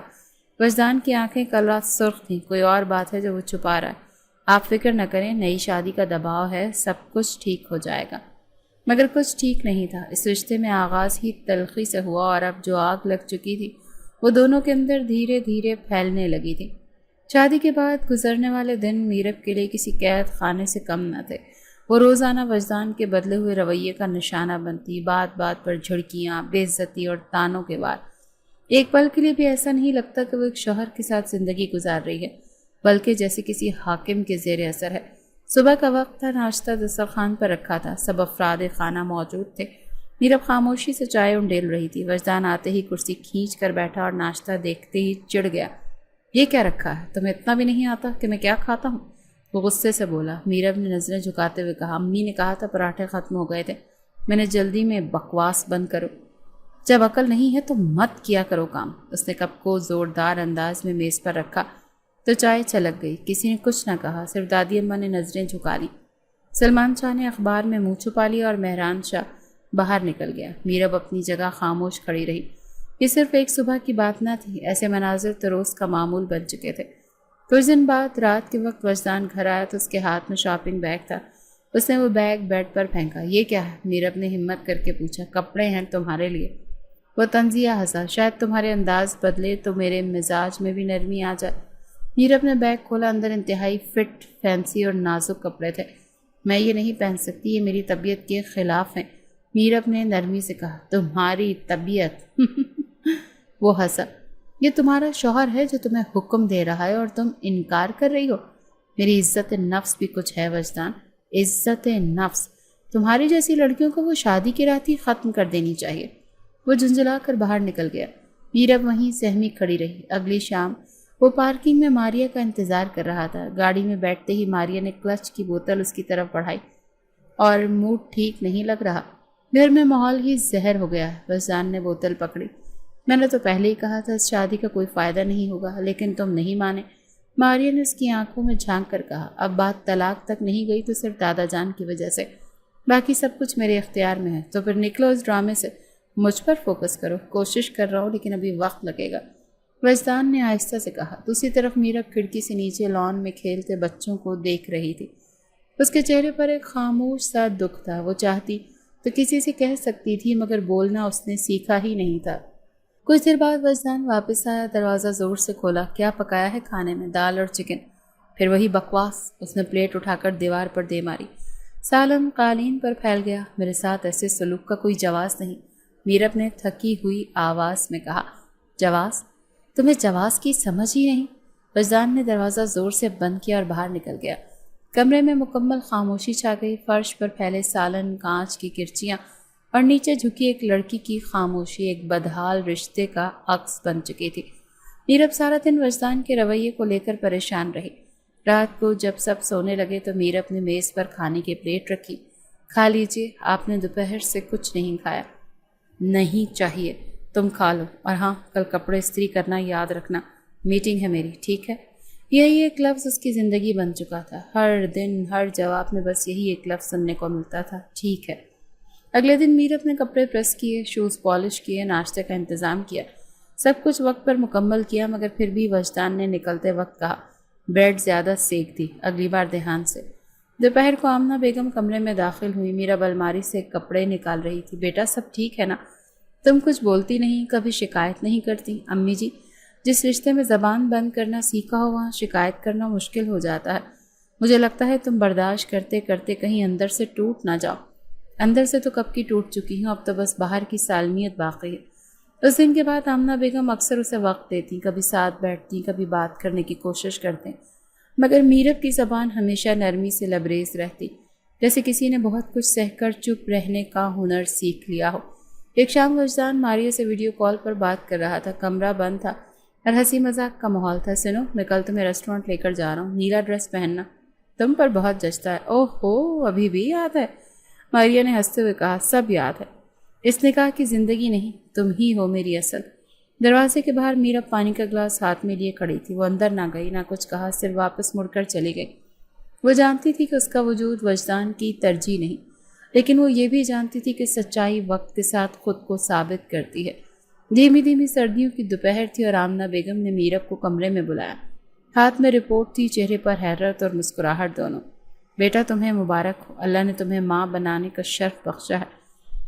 وجدان کی آنکھیں کل رات سرخ تھیں، کوئی اور بات ہے جو وہ چھپا رہا ہے۔ آپ فکر نہ کریں، نئی شادی کا دباؤ ہے، سب کچھ ٹھیک ہو جائے گا۔ مگر کچھ ٹھیک نہیں تھا۔ اس رشتے میں آغاز ہی تلخی سے ہوا اور اب جو آگ لگ چکی تھی وہ دونوں کے اندر دھیرے دھیرے پھیلنے لگی تھی۔ شادی کے بعد گزرنے والے دن میرب کے لیے کسی قید خانے سے کم نہ تھے۔ وہ روزانہ وجدان کے بدلے ہوئے رویے کا نشانہ بنتی، بات بات پر جھڑکیاں، بے عزتی اور تانوں کے وار۔ ایک پل کے لیے بھی ایسا نہیں لگتا کہ وہ ایک شوہر کے ساتھ زندگی گزار رہی ہے، بلکہ جیسے کسی حاکم کے زیر اثر ہے۔ صبح کا وقت تھا، ناشتہ دسترخوان پر رکھا تھا، سب افراد خانہ موجود تھے۔ میرب خاموشی سے چائے انڈیل رہی تھی۔ وجدان آتے ہی کرسی کھینچ کر بیٹھا اور ناشتہ دیکھتے ہی چڑ گیا۔ یہ کیا رکھا ہے؟ تمہیں اتنا بھی نہیں آتا کہ میں کیا کھاتا ہوں؟ وہ غصے سے بولا۔ میرب نے نظریں جھکاتے ہوئے کہا، امی نے کہا تھا پراٹھے ختم ہو گئے تھے، میں نے جلدی میں بکواس بند کرو، جب عقل نہیں ہے تو مت کیا کرو کام۔ اس نے کپ کو زوردار انداز میں میز پر رکھا تو چائے چھلک گئی۔ کسی نے کچھ نہ کہا، صرف دادی اماں نے نظریں جھکا لیں۔ سلمان شاہ نے اخبار میں منہ چھپا لیا اور مہران شاہ باہر نکل گیا۔ میرب اپنی جگہ خاموش کھڑی رہی۔ یہ صرف ایک صبح کی بات نہ تھی، ایسے مناظر تو روز کا معمول بن چکے تھے۔ کچھ دن بعد رات کے وقت وجدان گھر آیا تو اس کے ہاتھ میں شاپنگ بیگ تھا۔ اس نے وہ بیگ بیڈ پر پھینکا۔ یہ کیا ہے؟ میرب نے ہمت کر کے پوچھا۔ کپڑے ہیں تمہارے لیے۔ وہ طنزیہ ہنسا۔ شاید تمہارے انداز بدلے تو میرے مزاج میں بھی نرمی آ جائے۔ میرب نے بیگ کھولا، اندر انتہائی فٹ، فینسی اور نازک کپڑے تھے۔ میں یہ نہیں پہن سکتی، یہ میری طبیعت کے خلاف ہیں، میرب نے نرمی سے کہا۔ تمہاری طبیعت وہ ہنسا۔ یہ تمہارا شوہر ہے جو تمہیں حکم دے رہا ہے اور تم انکار کر رہی ہو؟ میری عزت نفس بھی کچھ ہے وجدان، عزت نفس۔ تمہاری جیسی لڑکیوں کو وہ شادی کی رات ہی ختم کر دینی چاہیے۔ وہ جھنجھلا کر باہر نکل گیا۔ میرب وہیں سہمی کھڑی رہی۔ اگلی شام وہ پارکنگ میں ماریا کا انتظار کر رہا تھا۔ گاڑی میں بیٹھتے ہی ماریا نے کلچ کی بوتل اس کی طرف بڑھائی اور موڈ ٹھیک نہیں لگ رہا۔ گھر میں ماحول ہی زہر ہو گیا ہے۔ وجدان نے بوتل پکڑی۔ میں نے تو پہلے ہی کہا تھا اس شادی کا کوئی فائدہ نہیں ہوگا، لیکن تم نہیں مانے۔ ماریا نے اس کی آنکھوں میں جھانک کر کہا، اب بات طلاق تک نہیں گئی تو صرف دادا جان کی وجہ سے، باقی سب کچھ میرے اختیار میں ہے۔ تو پھر نکلو اس ڈرامے سے، مجھ پر فوکس کرو۔ کوشش کر رہا ہوں لیکن ابھی وقت لگے گا، وجدان نے آہستہ سے کہا۔ دوسری طرف میرب کھڑکی سے نیچے لان میں کھیلتے بچوں کو دیکھ رہی تھی۔ اس کے چہرے پر ایک خاموش سا دکھ تھا۔ وہ چاہتی تو کسی سے کہہ سکتی تھی مگر بولنا اس نے سیکھا ہی نہیں تھا۔ کچھ دیر بعد وجدان واپس آیا، دروازہ زور سے کھولا۔ کیا پکایا ہے کھانے میں؟ دال اور چکن۔ پھر وہی بکواس۔ اس نے پلیٹ اٹھا کر دیوار پر دے ماری۔ سالن قالین پر پھیل گیا۔ میرے ساتھ ایسے سلوک کا کوئی جواز نہیں، میرب نے تھکی ہوئی آواز میں کہا۔ جواز؟ تمہیں جواز کی سمجھ ہی نہیں۔ وجدان نے دروازہ زور سے بند کیا اور باہر نکل گیا۔ کمرے میں مکمل خاموشی چھا گئی۔ فرش پر پھیلے سالن، کانچ کی کرچیاں اور نیچے جھکی ایک لڑکی کی خاموشی ایک بدحال رشتے کا عکس بن چکی تھی۔ میرب سارا دن وجدان کے رویے کو لے کر پریشان رہی۔ رات کو جب سب سونے لگے تو میرب نے میز پر کھانے کی پلیٹ رکھی۔ کھا لیجیے، آپ نے دوپہر سے کچھ نہیں کھایا۔ نہیں چاہیے، تم کھا لو، اور ہاں کل کپڑے استری کرنا یاد رکھنا، میٹنگ ہے میری، ٹھیک ہے؟ یہی ایک لفظ اس کی زندگی بن چکا تھا۔ ہر دن ہر جواب میں بس یہی ایک لفظ سننے کو ملتا تھا، ٹھیک ہے۔ اگلے دن میرب نے کپڑے پریس کیے، شوز پالش کیے، ناشتے کا انتظام کیا، سب کچھ وقت پر مکمل کیا، مگر پھر بھی وجدان نے نکلتے وقت کہا، بریڈ زیادہ سیک دی، اگلی بار دھیان سے۔ دوپہر کو آمنہ بیگم کمرے میں داخل ہوئی۔ میرب الماری سے کپڑے نکال رہی تھی۔ بیٹا سب ٹھیک ہے نا؟ تم کچھ بولتی نہیں، کبھی شکایت نہیں کرتی۔ امی جی، جس رشتے میں زبان بند کرنا سیکھا ہو وہاں شکایت کرنا مشکل ہو جاتا ہے۔ مجھے لگتا ہے تم برداشت کرتے کرتے کہیں اندر سے ٹوٹ نہ جاؤ۔ اندر سے تو کب کی ٹوٹ چکی ہوں، اب تو بس باہر کی سالمیت باقی ہے۔ اس دن کے بعد آمنہ بیگم اکثر اسے وقت دیتی، کبھی ساتھ بیٹھتی، کبھی بات کرنے کی کوشش کرتے، مگر میرب کی زبان ہمیشہ نرمی سے لبریز رہتی، جیسے کسی نے بہت کچھ سہ کر چپ رہنے کا ہنر سیکھ لیا ہو۔ ایک شام وجدان ماریا سے ویڈیو کال پر بات کر رہا تھا۔ کمرہ بند تھا اور ہنسی مذاق کا ماحول تھا۔ سنو، میں کل تمہیں ریسٹورنٹ لے کر جا رہا ہوں، نیلا ڈریس پہننا، تم پر بہت جچتا ہے۔ اوہ ہو، ابھی بھی یاد ہے؟ ماریا نے ہنستے ہوئے کہا، سب یاد ہے۔ اس نے کہا کہ زندگی نہیں، تم ہی ہو میری اصل۔ دروازے کے باہر میرب پانی کا گلاس ہاتھ میں لیے کھڑی تھی۔ وہ اندر نہ گئی، نہ کچھ کہا، صرف واپس مڑ کر چلی گئی۔ وہ جانتی تھی کہ اس کا وجود وجدان کی ترجیح نہیں، لیکن وہ یہ بھی جانتی تھی کہ سچائی وقت کے ساتھ خود کو ثابت کرتی ہے۔ دھیمی دھیمی سردیوں کی دوپہر تھی اور آمنہ بیگم نے میرب کو کمرے میں بلایا۔ ہاتھ میں رپورٹ تھی، چہرے پر حیرت اور مسکراہٹ دونوں۔ بیٹا تمہیں مبارک ہو، اللہ نے تمہیں ماں بنانے کا شرف بخشا ہے۔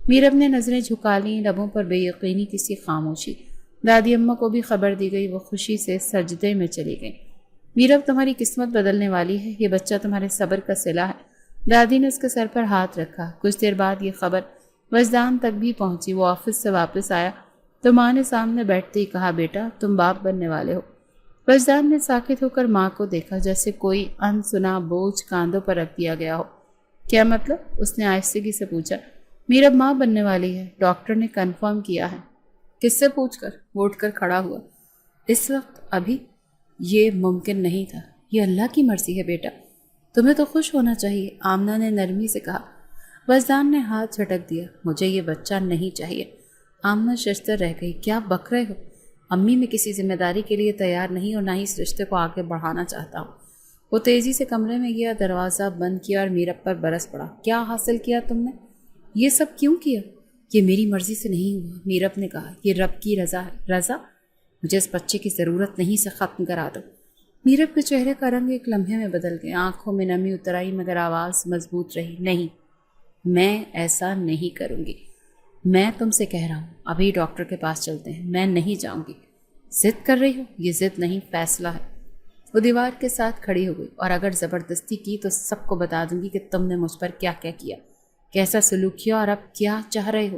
میرب نے نظریں جھکا لیں، لبوں پر بے یقینی کی سی خاموشی۔ دادی اماں کو بھی خبر دی گئی، وہ خوشی سے سجدے میں چلی گئی۔ میرب تمہاری قسمت بدلنے والی ہے، یہ بچہ تمہارے صبر کا صلہ ہے۔ دادی نے اس کے سر پر ہاتھ رکھا۔ کچھ دیر بعد یہ خبر وجدان تک بھی پہنچی۔ وہ آفس سے واپس آیا تو ماں نے سامنے بیٹھتے ہی کہا، بیٹا تم باپ بننے والے ہو۔ وجدان نے ساکت ہو کر ماں کو دیکھا، جیسے کوئی انسنا بوجھ کاندھوں پر رکھ دیا گیا ہو۔ کیا مطلب؟ اس نے آہستگی سے پوچھا۔ میرب ماں بننے والی ہے، ڈاکٹر نے کنفرم کیا ہے۔ کس سے پوچھ کر؟ وہ اٹھ کر کھڑا ہوا۔ اس وقت ابھی یہ ممکن نہیں تھا، یہ اللہ کی مرضی ہے بیٹا، تمہیں تو خوش ہونا چاہیے، آمنہ نے نرمی سے کہا۔ وجدان نے ہاتھ جھٹک دیا، مجھے یہ بچہ نہیں چاہیے۔ آمنہ ششدر رہ گئی، کیا بک رہے ہو؟ امی میں کسی ذمہ داری کے لیے تیار نہیں اور نہ ہی اس رشتے کو آگے بڑھانا چاہتا ہوں۔ وہ تیزی سے کمرے میں گیا، دروازہ بند کیا اور میرب پر برس پڑا۔ کیا حاصل کیا تم نے؟ یہ سب کیوں کیا؟ یہ میری مرضی سے نہیں ہوا، میرب نے کہا، یہ رب کی رضا ہے۔ رضا؟ مجھے اس بچے کی ضرورت نہیں، سے ختم کرا دو۔ میرب کے چہرے کا رنگ ایک لمحے میں بدل گیا، آنکھوں میں نمی اتر آئی، مگر آواز مضبوط رہی، نہیں، میں ایسا نہیں کروں گی۔ میں تم سے کہہ رہا ہوں، ابھی ڈاکٹر کے پاس چلتے ہیں، میں نہیں جاؤں گی۔ ضد کر رہی ہو؟ یہ ضد نہیں، فیصلہ ہے۔ وہ دیوار کے ساتھ کھڑی ہو گئی، اور اگر زبردستی کی تو سب کو بتا دوں گی کہ تم نے مجھ پر کیا کیا کیا، کیسا سلوک کیا اور اب کیا چاہ رہے ہو۔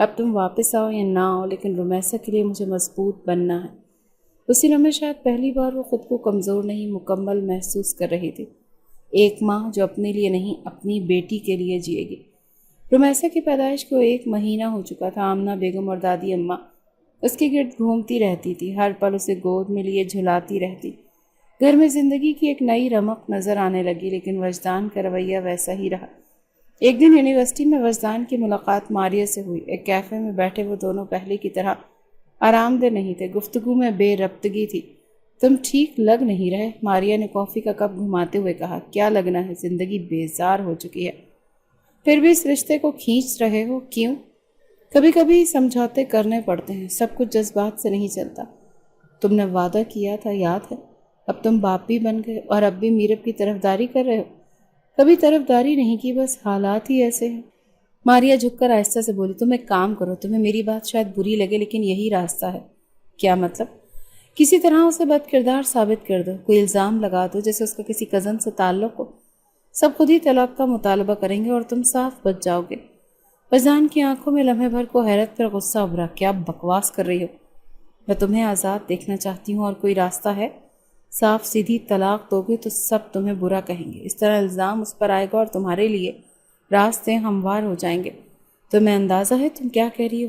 اب تم واپس آؤ یا نہ آؤ، لیکن رومیسا کے لیے مجھے مضبوط بننا ہے۔ اسی لمحے شاید پہلی بار وہ خود کو کمزور نہیں، مکمل محسوس کر رہی تھی۔ ایک ماں جو اپنے لیے نہیں، اپنی بیٹی کے لیے جیے گی۔ رومیسا کی پیدائش کو 1 مہینہ ہو چکا تھا۔ آمنہ بیگم اور دادی اماں اس کے گرد گھومتی رہتی تھی، ہر پل اسے گود میں لیے جھلاتی رہتی۔ گھر میں زندگی کی ایک نئی رمق نظر آنے لگی، لیکن وجدان کا رویہ ویسا ہی رہا۔ ایک دن یونیورسٹی میں وجدان کی ملاقات ماریہ سے ہوئی۔ ایک کیفے میں بیٹھے وہ دونوں پہلے کی طرح آرام دہ نہیں تھے، گفتگو میں بے ربطگی تھی۔ تم ٹھیک لگ نہیں رہے، ماریہ نے کافی کا کپ گھماتے ہوئے کہا۔ کیا لگنا ہے؟ زندگی بیزار ہو چکی ہے، پھر بھی اس رشتے کو کھینچ رہے ہو، کیوں؟ کبھی کبھی سمجھوتے کرنے پڑتے ہیں، سب کچھ جذبات سے نہیں چلتا۔ تم نے وعدہ کیا تھا، یاد ہے؟ اب تم باپ بھی بن گئے اور اب بھی میرب کی طرفداری کر رہے ہو۔ کبھی طرفداری نہیں کی، بس حالات ہی ایسے ہیں۔ ماریہ جھک کر آہستہ سے بولی۔ تم ایک کام کرو، تمہیں میری بات شاید بری لگے لیکن یہی راستہ ہے۔ کیا مطلب؟ کسی طرح اسے بد کردار ثابت کر دو، کوئی الزام لگا دو جیسے اس کا کسی کزن سے تعلق ہو۔ سب خود ہی طلاق کا مطالبہ کریں گے اور تم صاف بچ جاؤ گے۔ فیضان کی آنکھوں میں لمحے بھر کو حیرت پر غصہ ابھرا۔ کیا بکواس کر رہی ہو؟ میں تمہیں آزاد دیکھنا چاہتی ہوں اور کوئی راستہ ہے؟ صاف سیدھی طلاق دو گے تو سب تمہیں برا کہیں گے، اس طرح الزام اس پر آئے گا اور تمہارے لیے راستے ہموار ہو جائیں گے۔ تمہیں اندازہ ہے تم کیا کہہ رہی ہو؟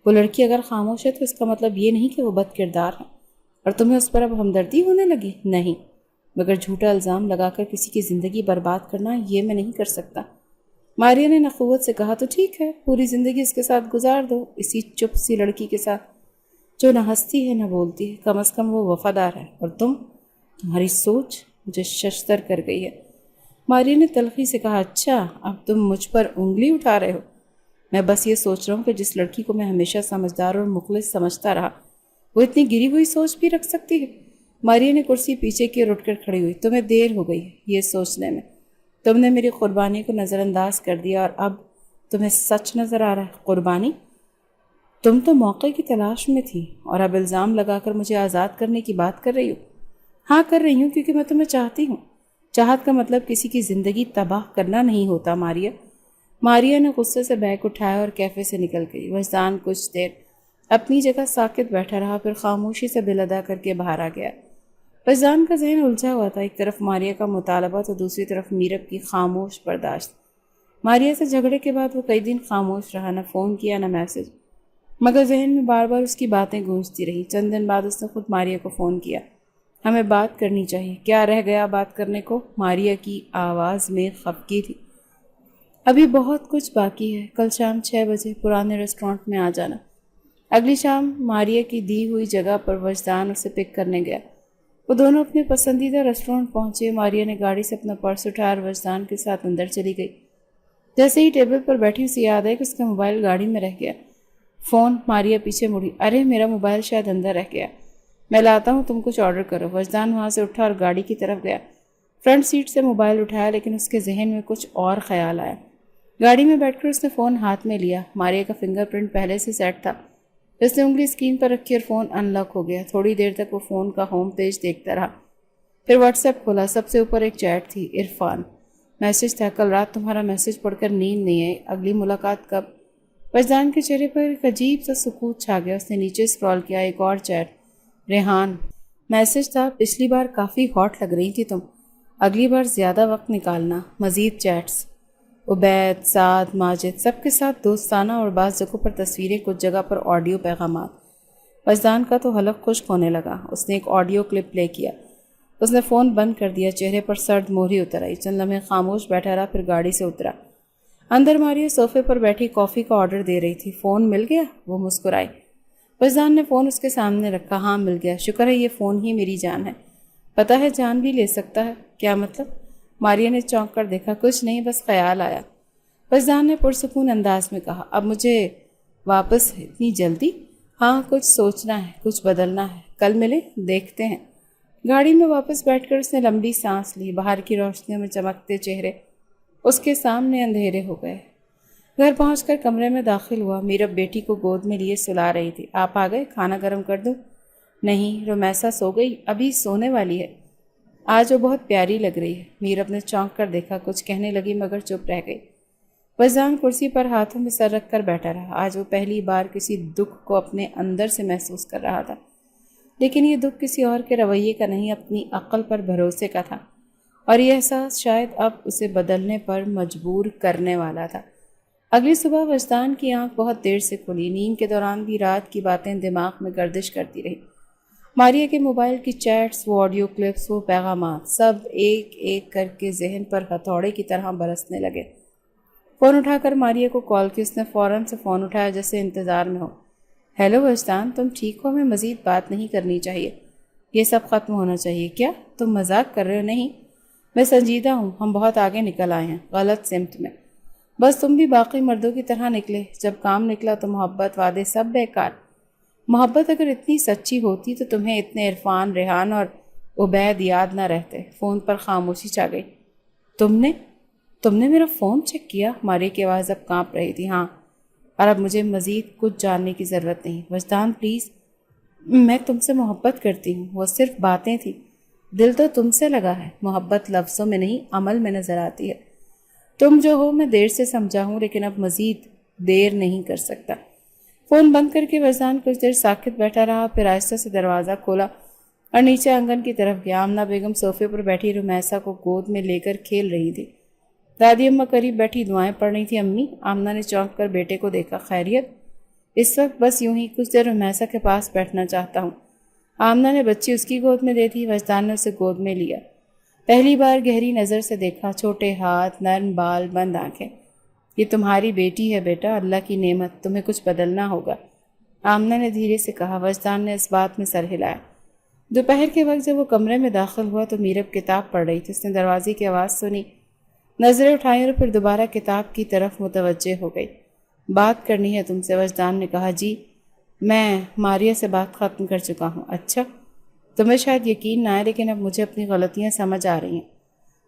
وہ لڑکی اگر خاموش ہے تو اس کا مطلب یہ نہیں کہ وہ بد کردار ہے اور تمہیں اس پر اب ہمدردی ہونے لگی؟ نہیں، مگر جھوٹا الزام لگا کر کسی کی زندگی برباد کرنا یہ میں نہیں کر سکتا۔ ماریہ نے نخوت سے کہا۔ تو ٹھیک ہے، پوری زندگی اس کے ساتھ گزار دو، اسی چپ سی لڑکی کے ساتھ جو نہ ہنستی ہے نہ بولتی ہے۔ کم از کم وہ وفادار ہے، اور تمہاری سوچ مجھے ششدر کر گئی ہے۔ ماریہ نے تلخی سے کہا۔ اچھا، اب تم مجھ پر انگلی اٹھا رہے ہو؟ میں بس یہ سوچ رہا ہوں کہ جس لڑکی کو میں ہمیشہ سمجھدار اور مخلص سمجھتا رہا، وہ اتنی گری ہوئی سوچ بھی رکھ سکتی ہے؟ ماریہ نے کرسی پیچھے کی اور اٹھ کر کھڑی ہوئی۔ تمہیں دیر ہو گئی ہے یہ سوچنے میں، تم نے میری قربانی کو نظر انداز کر دیا اور اب تمہیں سچ نظر آ رہا ہے۔ قربانی؟ تم تو موقع کی تلاش میں تھی اور اب الزام لگا کر مجھے آزاد کرنے کی بات کر رہی ہو؟ ہاں کر رہی ہوں، کیونکہ میں تمہیں چاہتی ہوں۔ چاہت کا مطلب کسی کی زندگی تباہ کرنا نہیں ہوتا ماریہ۔ ماریہ نے غصے سے بیگ اٹھایا اور کیفے سے نکل گئی۔ وجدان کچھ دیر اپنی جگہ ساکت بیٹھا رہا، پھر خاموشی سے بل ادا کر کے باہر آ گیا۔ وجدان کا ذہن الجھا ہوا تھا، ایک طرف ماریہ کا مطالبہ تو دوسری طرف میرب کی خاموش برداشت۔ ماریہ سے جھگڑے کے بعد وہ کئی دن خاموش رہا، نہ فون کیا نہ میسج، مگر ذہن میں بار بار اس کی باتیں گونجتی رہی۔ چند دن بعد اس نے خود ماریہ کو فون کیا۔ ہمیں بات کرنی چاہیے۔ کیا رہ گیا بات کرنے کو؟ ماریہ کی آواز میں خفگی تھی۔ ابھی بہت کچھ باقی ہے، کل شام 6 بجے پرانے ریسٹورانٹ میں آ جانا۔ اگلی شام ماریہ کی دی ہوئی جگہ پر وجدان اسے پک کرنے گیا۔ وہ دونوں اپنے پسندیدہ ریسٹورانٹ پہنچے۔ ماریہ نے گاڑی سے اپنا پرس اٹھایا اور وجدان کے ساتھ اندر چلی گئی۔ جیسے ہی ٹیبل پر بیٹھی اسے یاد آئی کہ اس کا موبائل گاڑی میں رہ گیا۔ فون۔ ماریہ پیچھے مڑی۔ ارے میرا موبائل شاید اندر رہ گیا، میں لاتا ہوں، تم کچھ آرڈر کرو۔ وجدان وہاں سے اٹھا اور گاڑی کی طرف گیا۔ فرنٹ سیٹ سے موبائل اٹھایا، لیکن اس کے ذہن میں کچھ اور خیال آیا۔ گاڑی میں بیٹھ کر اس نے فون ہاتھ میں لیا۔ ماریہ کا فنگر پرنٹ پہلے سے سیٹ تھا۔ اس نے انگلی اسکرین پر رکھی اور فون ان لاک ہو گیا۔ تھوڑی دیر تک وہ فون کا ہوم پیج دیکھتا رہا، پھر واٹس ایپ کھولا۔ سب سے اوپر ایک چیٹ تھی۔ عرفان۔ میسج تھا۔ کل رات تمہارا میسج پڑھ کر نیند نہیں آئی، اگلی ملاقات کب؟ وجدان کے چہرے پر ایک عجیب سا سکوت چھا گیا۔ اس نے نیچے اسکرال کیا۔ ایک اور چیٹ۔ ریحان۔ میسج تھا۔ پچھلی بار کافی ہاٹ لگ رہی تھی تم، اگلی بار زیادہ وقت نکالنا۔ مزید چیٹس۔ عبید، سعد، ماجد، سب کے ساتھ دوستانہ اور بعض جگہوں پر تصویریں، کچھ جگہ پر آڈیو پیغامات۔ وجدان کا تو حلق خشک ہونے لگا۔ اس نے ایک آڈیو کلپ پلے کیا۔ اس نے فون بند کر دیا۔ چہرے پر سرد مہری اتر آئی۔ چند لمحے خاموش بیٹھا رہا، پھر گاڑی سے اترا۔ اندر ماریہ صوفے پر بیٹھی کافی کا آرڈر دے رہی تھی۔ فون مل گیا؟ وہ مسکرائی۔ وجدان نے فون اس کے سامنے رکھا۔ ہاں مل گیا، شکر ہے، یہ فون ہی میری جان ہے۔ پتہ ہے جان بھی لے سکتا ہے۔ کیا مطلب؟ ماریہ نے چونک کر دیکھا۔ کچھ نہیں، بس خیال آیا۔ وجدان نے پرسکون انداز میں کہا۔ اب مجھے واپس اتنی جلدی؟ ہاں، کچھ سوچنا ہے، کچھ بدلنا ہے، کل ملیں، دیکھتے ہیں۔ گاڑی میں واپس بیٹھ کر اس نے لمبی سانس لی۔ باہر کی روشنیوں میں چمکتے چہرے اس کے سامنے اندھیرے ہو گئے۔ گھر پہنچ کر کمرے میں داخل ہوا۔ میرب بیٹی کو گود میں لیے سلا رہی تھی۔ آپ آ گئے، کھانا گرم کر دوں؟ نہیں، رومیسا سو گئی، ابھی سونے والی ہے۔ آج وہ بہت پیاری لگ رہی ہے۔ میرب نے چونک کر دیکھا، کچھ کہنے لگی مگر چپ رہ گئی۔ وجدان کرسی پر ہاتھوں میں سر رکھ کر بیٹھا رہا۔ آج وہ پہلی بار کسی دکھ کو اپنے اندر سے محسوس کر رہا تھا، لیکن یہ دکھ کسی اور کے رویے کا نہیں، اپنی عقل پر بھروسے کا تھا، اور یہ احساس شاید اب اسے بدلنے پر مجبور کرنے والا تھا۔ اگلی صبح وجدان کی آنکھ بہت دیر سے کھلی۔ نیند کے دوران بھی رات کی باتیں دماغ میں گردش کرتی رہی۔ ماریا کے موبائل کی چیٹس، وہ آڈیو کلپس، وہ پیغامات، سب ایک ایک کر کے ذہن پر ہتھوڑے کی طرح برسنے لگے۔ فون اٹھا کر ماریا کو کال کی۔ اس نے فوراً سے فون اٹھایا جیسے انتظار میں ہو۔ ہیلو وجدان، تم ٹھیک ہو؟ ہمیں مزید بات نہیں کرنی چاہیے، یہ سب ختم ہونا چاہیے۔ کیا تم مذاق کر رہے ہو؟ نہیں، میں سنجیدہ ہوں، ہم بہت آگے نکل آئے ہیں، غلط سمت میں۔ بس تم بھی باقی مردوں کی طرح نکلے، جب کام نکلا تو محبت، وعدے سب بیکار۔ محبت اگر اتنی سچی ہوتی تو تمہیں اتنے عرفان، ریحان اور عبید یاد نہ رہتے۔ فون پر خاموشی چھا گئی۔ تم نے میرا فون چیک کیا؟ ماریا کی آواز اب کانپ رہی تھی۔ ہاں، اور اب مجھے مزید کچھ جاننے کی ضرورت نہیں۔ وجدان پلیز، میں تم سے محبت کرتی ہوں، وہ صرف باتیں تھیں، دل تو تم سے لگا ہے۔ محبت لفظوں میں نہیں، عمل میں نظر آتی ہے۔ تم جو ہو میں دیر سے سمجھا ہوں، لیکن اب مزید دیر نہیں کر سکتا۔ فون بند کر کے وجدان کچھ دیر ساکت بیٹھا رہا، پھر آہستہ سے دروازہ کھولا اور نیچے آنگن کی طرف گیا۔ آمنہ بیگم صوفے پر بیٹھی رمیسا کو گود میں لے کر کھیل رہی تھی۔ دادی اماں قریب بیٹھی دعائیں پڑھ رہی تھی۔ امی، آمنہ نے چونک کر بیٹے کو دیکھا۔ خیریت؟ اس وقت بس یوں ہی کچھ دیر رمیسا کے پاس بیٹھنا چاہتا ہوں۔ آمنہ نے بچی اس کی گود میں دے دی۔ وجدان نے اسے گود میں لیا، پہلی بار گہری نظر سے دیکھا۔ چھوٹے ہاتھ، نرم بال، بند آنکھیں۔ یہ تمہاری بیٹی ہے بیٹا، اللہ کی نعمت، تمہیں کچھ بدلنا ہوگا، آمنہ نے دھیرے سے کہا۔ وجدان نے اس بات میں سر ہلایا۔ دوپہر کے وقت جب وہ کمرے میں داخل ہوا تو میرب کتاب پڑھ رہی تھی۔ اس نے دروازے کی آواز سنی، نظریں اٹھائیں اور پھر دوبارہ کتاب کی طرف متوجہ ہو گئی۔ بات کرنی ہے تم سے، وجدان نے کہا۔ جی، میں ماریا سے بات ختم کر چکا ہوں۔ اچھا، تمہیں شاید یقین نہ آئے، لیکن اب مجھے اپنی غلطیاں سمجھ آ رہی ہیں۔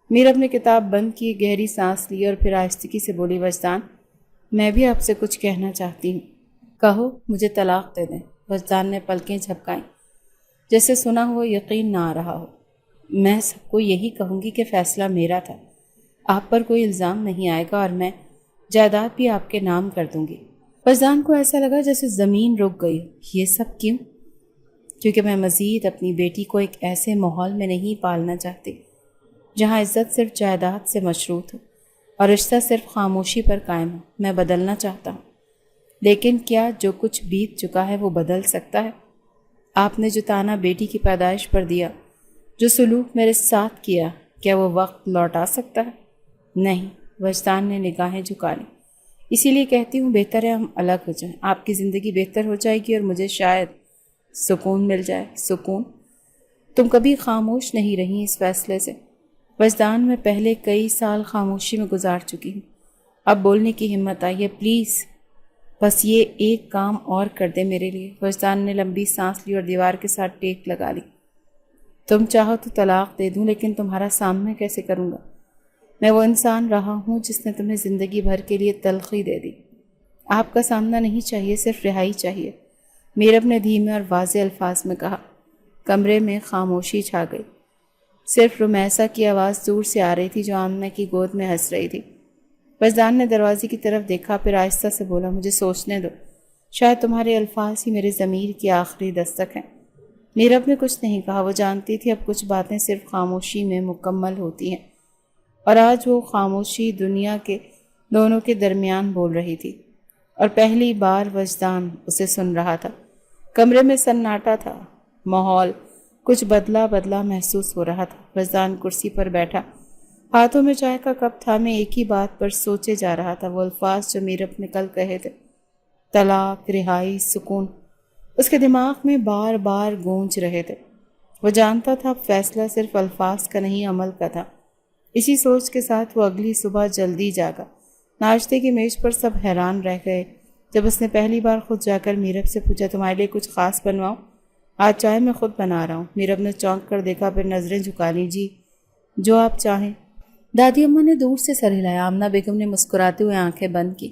میرب نے کتاب بند کی، گہری سانس لی اور پھر آہستگی سے بولی، وجدان، میں بھی آپ سے کچھ کہنا چاہتی ہوں۔ کہو، مجھے طلاق دے دیں۔ وجدان نے پلکیں جھپکائیں، جیسے سنا ہوا یقین نہ آ رہا ہو۔ میں سب کو یہی کہوں گی کہ فیصلہ میرا تھا، آپ پر کوئی الزام نہیں آئے گا، اور میں جائیداد بھی آپ کے نام کر دوں گی۔ وجدان کو ایسا لگا جیسے زمین رک گئی۔ یہ سب کیوں؟ کیونکہ میں مزید اپنی بیٹی کو ایک ایسے ماحول میں نہیں پالنا چاہتی جہاں عزت صرف جائیداد سے مشروط ہو اور رشتہ صرف خاموشی پر قائم ہو۔ میں بدلنا چاہتا ہوں، لیکن کیا جو کچھ بیت چکا ہے وہ بدل سکتا ہے؟ آپ نے جو تانا بیٹی کی پیدائش پر دیا، جو سلوک میرے ساتھ کیا، کیا وہ وقت لوٹا سکتا ہے؟ نہیں۔ وجدان نے نگاہیں جھکا لی۔ اسی لیے کہتی ہوں بہتر ہے ہم الگ ہو جائیں، آپ کی زندگی بہتر ہو جائے گی اور مجھے شاید سکون مل جائے۔ سکون؟ تم کبھی خاموش نہیں رہی اس فیصلے سے۔ وجدان، میں پہلے کئی سال خاموشی میں گزار چکی ہوں، اب بولنے کی ہمت آئی ہے، پلیز بس یہ ایک کام اور کر دے میرے لیے۔ وجدان نے لمبی سانس لی اور دیوار کے ساتھ ٹیک لگا لی۔ تم چاہو تو طلاق دے دوں، لیکن تمہارا سامنا کیسے کروں گا؟ میں وہ انسان رہا ہوں جس نے تمہیں زندگی بھر کے لیے تلخی دے دی۔ آپ کا سامنا نہیں چاہیے، صرف رہائی چاہیے، میرب نے دھیمے اور واضح الفاظ میں کہا۔ کمرے میں خاموشی چھا گئی، صرف رمیسا کی آواز دور سے آ رہی تھی جو آمنہ کی گود میں ہنس رہی تھی۔ وجدان نے دروازے کی طرف دیکھا، پھر آہستہ سے بولا، مجھے سوچنے دو، شاید تمہارے الفاظ ہی میرے ضمیر کی آخری دستک ہیں۔ میرب نے کچھ نہیں کہا، وہ جانتی تھی اب کچھ باتیں صرف خاموشی میں مکمل ہوتی ہیں، اور آج وہ خاموشی دنیا کے دونوں کے درمیان بول رہی تھی، اور پہلی بار وجدان اسے سن رہا تھا۔ کمرے میں سناٹا تھا، ماحول کچھ بدلا بدلا محسوس ہو رہا تھا۔ وجدان کرسی پر بیٹھا، ہاتھوں میں چائے کا کپ تھامے ایک ہی بات پر سوچے جا رہا تھا، وہ الفاظ جو میرب نے کل کہے تھے، طلاق، رہائی، سکون، اس کے دماغ میں بار بار گونج رہے تھے۔ وہ جانتا تھا اب فیصلہ صرف الفاظ کا نہیں، عمل کا تھا۔ اسی سوچ کے ساتھ وہ اگلی صبح جلدی جاگا۔ ناشتے کی میز پر سب حیران رہ گئے جب اس نے پہلی بار خود جا کر میرب سے پوچھا، تمہارے لیے کچھ خاص بنواؤں؟ آج چائے میں خود بنا رہا ہوں۔ میرب نے چونک کر دیکھا، پھر نظریں جھکا لی۔ جی، جو آپ چاہیں۔ دادی اماں نے دور سے سر ہلایا۔ آمنہ بیگم نے مسکراتے ہوئے آنکھیں بند کی۔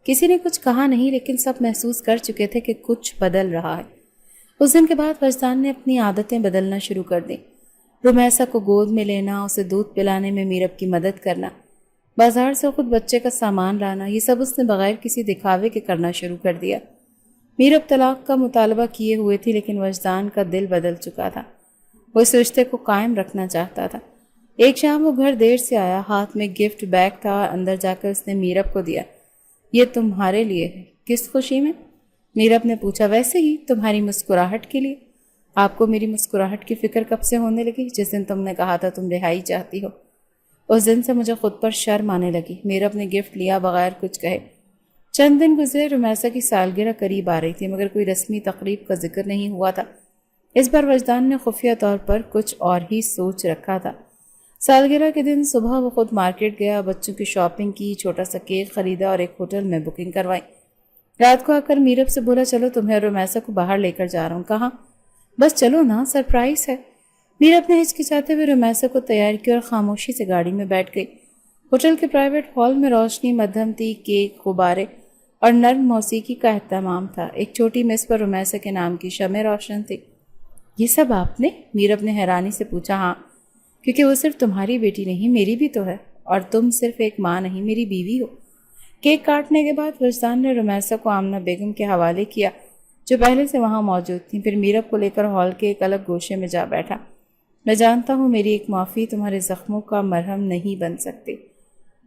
کسی نے کچھ کہا نہیں، لیکن سب محسوس کر چکے تھے کہ کچھ بدل رہا ہے۔ اس دن کے بعد وجدان نے اپنی عادتیں بدلنا شروع کر دیں۔ رمیسا کو گود میں لینا، اسے دودھ پلانے میں میرب کی مدد کرنا، بازار سے خود بچے کا سامان لانا، یہ سب اس نے بغیر کسی دکھاوے کے کرنا شروع کر دیا۔ میرب طلاق کا مطالبہ کیے ہوئے تھی، لیکن وجدان کا دل بدل چکا تھا۔ وہ اس رشتے کو قائم رکھنا چاہتا تھا۔ ایک شام وہ گھر دیر سے آیا، ہاتھ میں گفٹ بیگ تھا۔ اندر جا کر اس نے میرب کو دیا۔ یہ تمہارے لیے ہے۔ کس خوشی میں؟ میرب نے پوچھا۔ ویسے ہی، تمہاری مسکراہٹ کے لیے۔ آپ کو میری مسکراہٹ کی فکر کب سے ہونے لگی؟ جس دن تم نے کہا تھا تم رہائی چاہتی ہو، اس دن سے مجھے خود پر شرم آنے لگی۔ میرب نے گفٹ لیا بغیر کچھ کہے۔ چند دن گزرے، رمیسا کی سالگرہ قریب آ رہی تھی، مگر کوئی رسمی تقریب کا ذکر نہیں ہوا تھا۔ اس بار وجدان نے خفیہ طور پر کچھ اور ہی سوچ رکھا تھا۔ سالگرہ کے دن صبح وہ خود مارکیٹ گیا، بچوں کی شاپنگ کی، چھوٹا سا کیک خریدا اور ایک ہوٹل میں بکنگ کروائی۔ رات کو آ کر میرب سے بولا، چلو تمہیں اور رمیسا کو باہر لے کر جا رہا ہوں۔ کہاں؟ بس چلو نا، سرپرائز ہے۔ میرب نے ہچکچاتے ہوئے رمیسا کو تیار کیا اور خاموشی سے گاڑی میں بیٹھ گئی۔ ہوٹل کے پرائیویٹ ہال میں روشنی مدھم تھی، کیک، غبارے اور نرم موسیقی کا اہتمام تھا۔ ایک چھوٹی میز پر رمیسا کے نام کی شمع روشن تھی۔ یہ سب آپ نے؟ میرب نے حیرانی سے پوچھا۔ ہاں، کیونکہ وہ صرف تمہاری بیٹی نہیں، میری بھی تو ہے، اور تم صرف ایک ماں نہیں، میری بیوی ہو۔ کیک کاٹنے کے بعد وجدان نے رمیسا کو آمنہ بیگم کے حوالے کیا، جو پہلے سے وہاں موجود تھیں۔ پھر میرب کو لے کر ہال کے ایک الگ گوشے میں جا بیٹھا۔ میں جانتا ہوں میری ایک معافی تمہارے زخموں کا مرہم نہیں بن سکتی،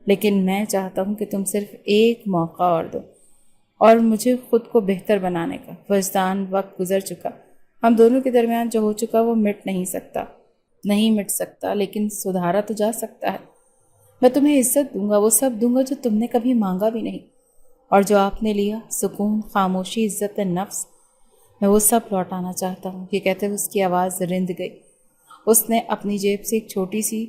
لیکن میں چاہتا ہوں کہ تم صرف ایک موقع اور دو، اور مجھے خود کو بہتر بنانے کا۔ وجدان، وقت گزر چکا، ہم دونوں کے درمیان جو ہو چکا وہ نہیں مٹ سکتا، لیکن سدھارا تو جا سکتا ہے۔ میں تمہیں عزت دوں گا، وہ سب دوں گا جو تم نے کبھی مانگا بھی نہیں، اور جو آپ نے لیا، سکون، خاموشی، عزت نفس، میں وہ سب لوٹانا چاہتا ہوں۔ یہ کہتے ہوئے اس کی آواز رند گئی۔ اس نے اپنی جیب سے ایک چھوٹی سی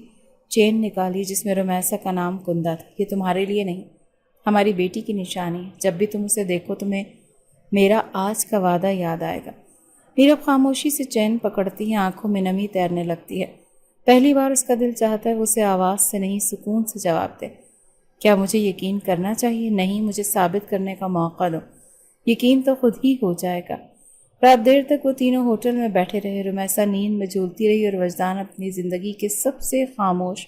چین نکالی جس میں رمیسا کا نام کندہ تھا۔ یہ تمہارے لیے نہیں، ہماری بیٹی کی نشانی ہے۔ جب بھی تم اسے دیکھو تمہیں میرا آج کا وعدہ یاد آئے گا۔ میرب خاموشی سے چین پکڑتی ہے، آنکھوں میں نمی تیرنے لگتی ہے۔ پہلی بار اس کا دل چاہتا ہے وہ اسے آواز سے نہیں، سکون سے جواب دے۔ کیا مجھے یقین کرنا چاہیے؟ نہیں، مجھے ثابت کرنے کا موقع دو۔ یقین تو خود ہی ہو جائے گا۔ رات دیر تک وہ تینوں ہوٹل میں بیٹھے رہے۔ رمیسا نیند میں جھولتی رہی اور وجدان اپنی زندگی کے سب سے خاموش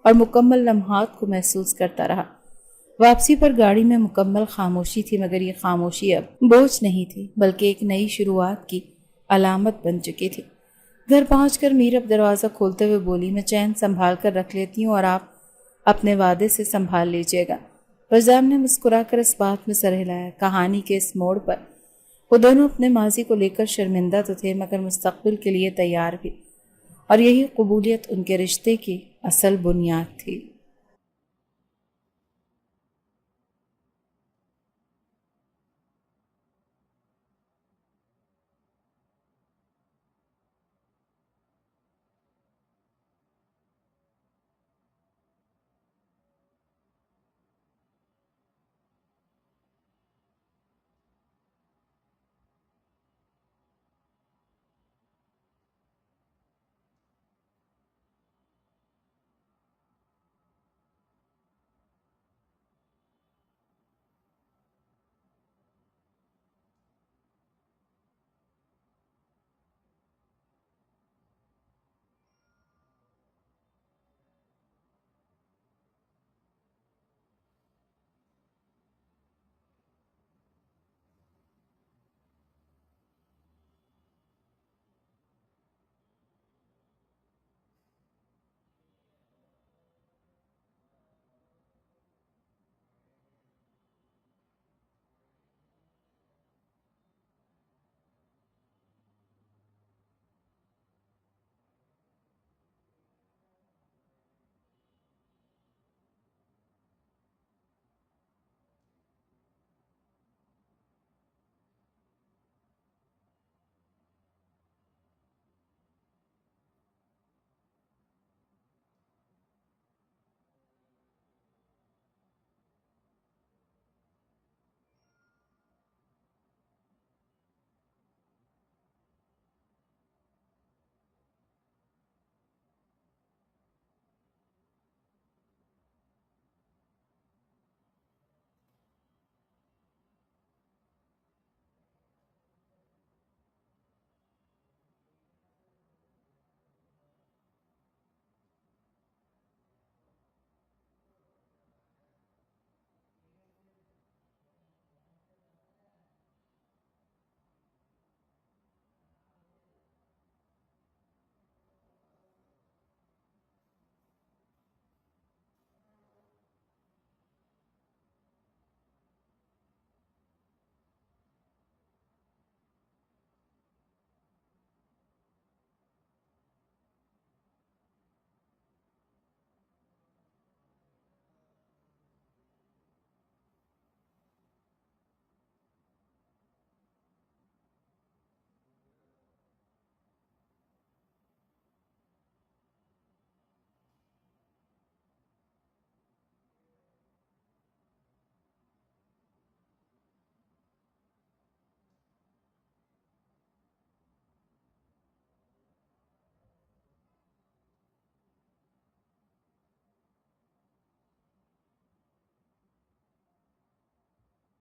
اور مکمل لمحات کو محسوس کرتا رہا۔ واپسی پر گاڑی میں مکمل خاموشی تھی، مگر یہ خاموشی اب بوجھ نہیں تھی، بلکہ ایک نئی شروعات کی علامت بن چکی تھی۔ گھر پہنچ کر میرب دروازہ کھولتے ہوئے بولی، میں چین سنبھال کر رکھ لیتی ہوں اور آپ اپنے وعدے سے سنبھال لیجیے گا۔ وجدان نے مسکرا کر اس بات میں سر ہلایا۔ کہانی کے اس موڑ پر وہ دونوں اپنے ماضی کو لے کر شرمندہ تو تھے، مگر مستقبل کے لیے تیار بھی، اور یہی قبولیت ان کے رشتے کی اصل بنیاد تھی۔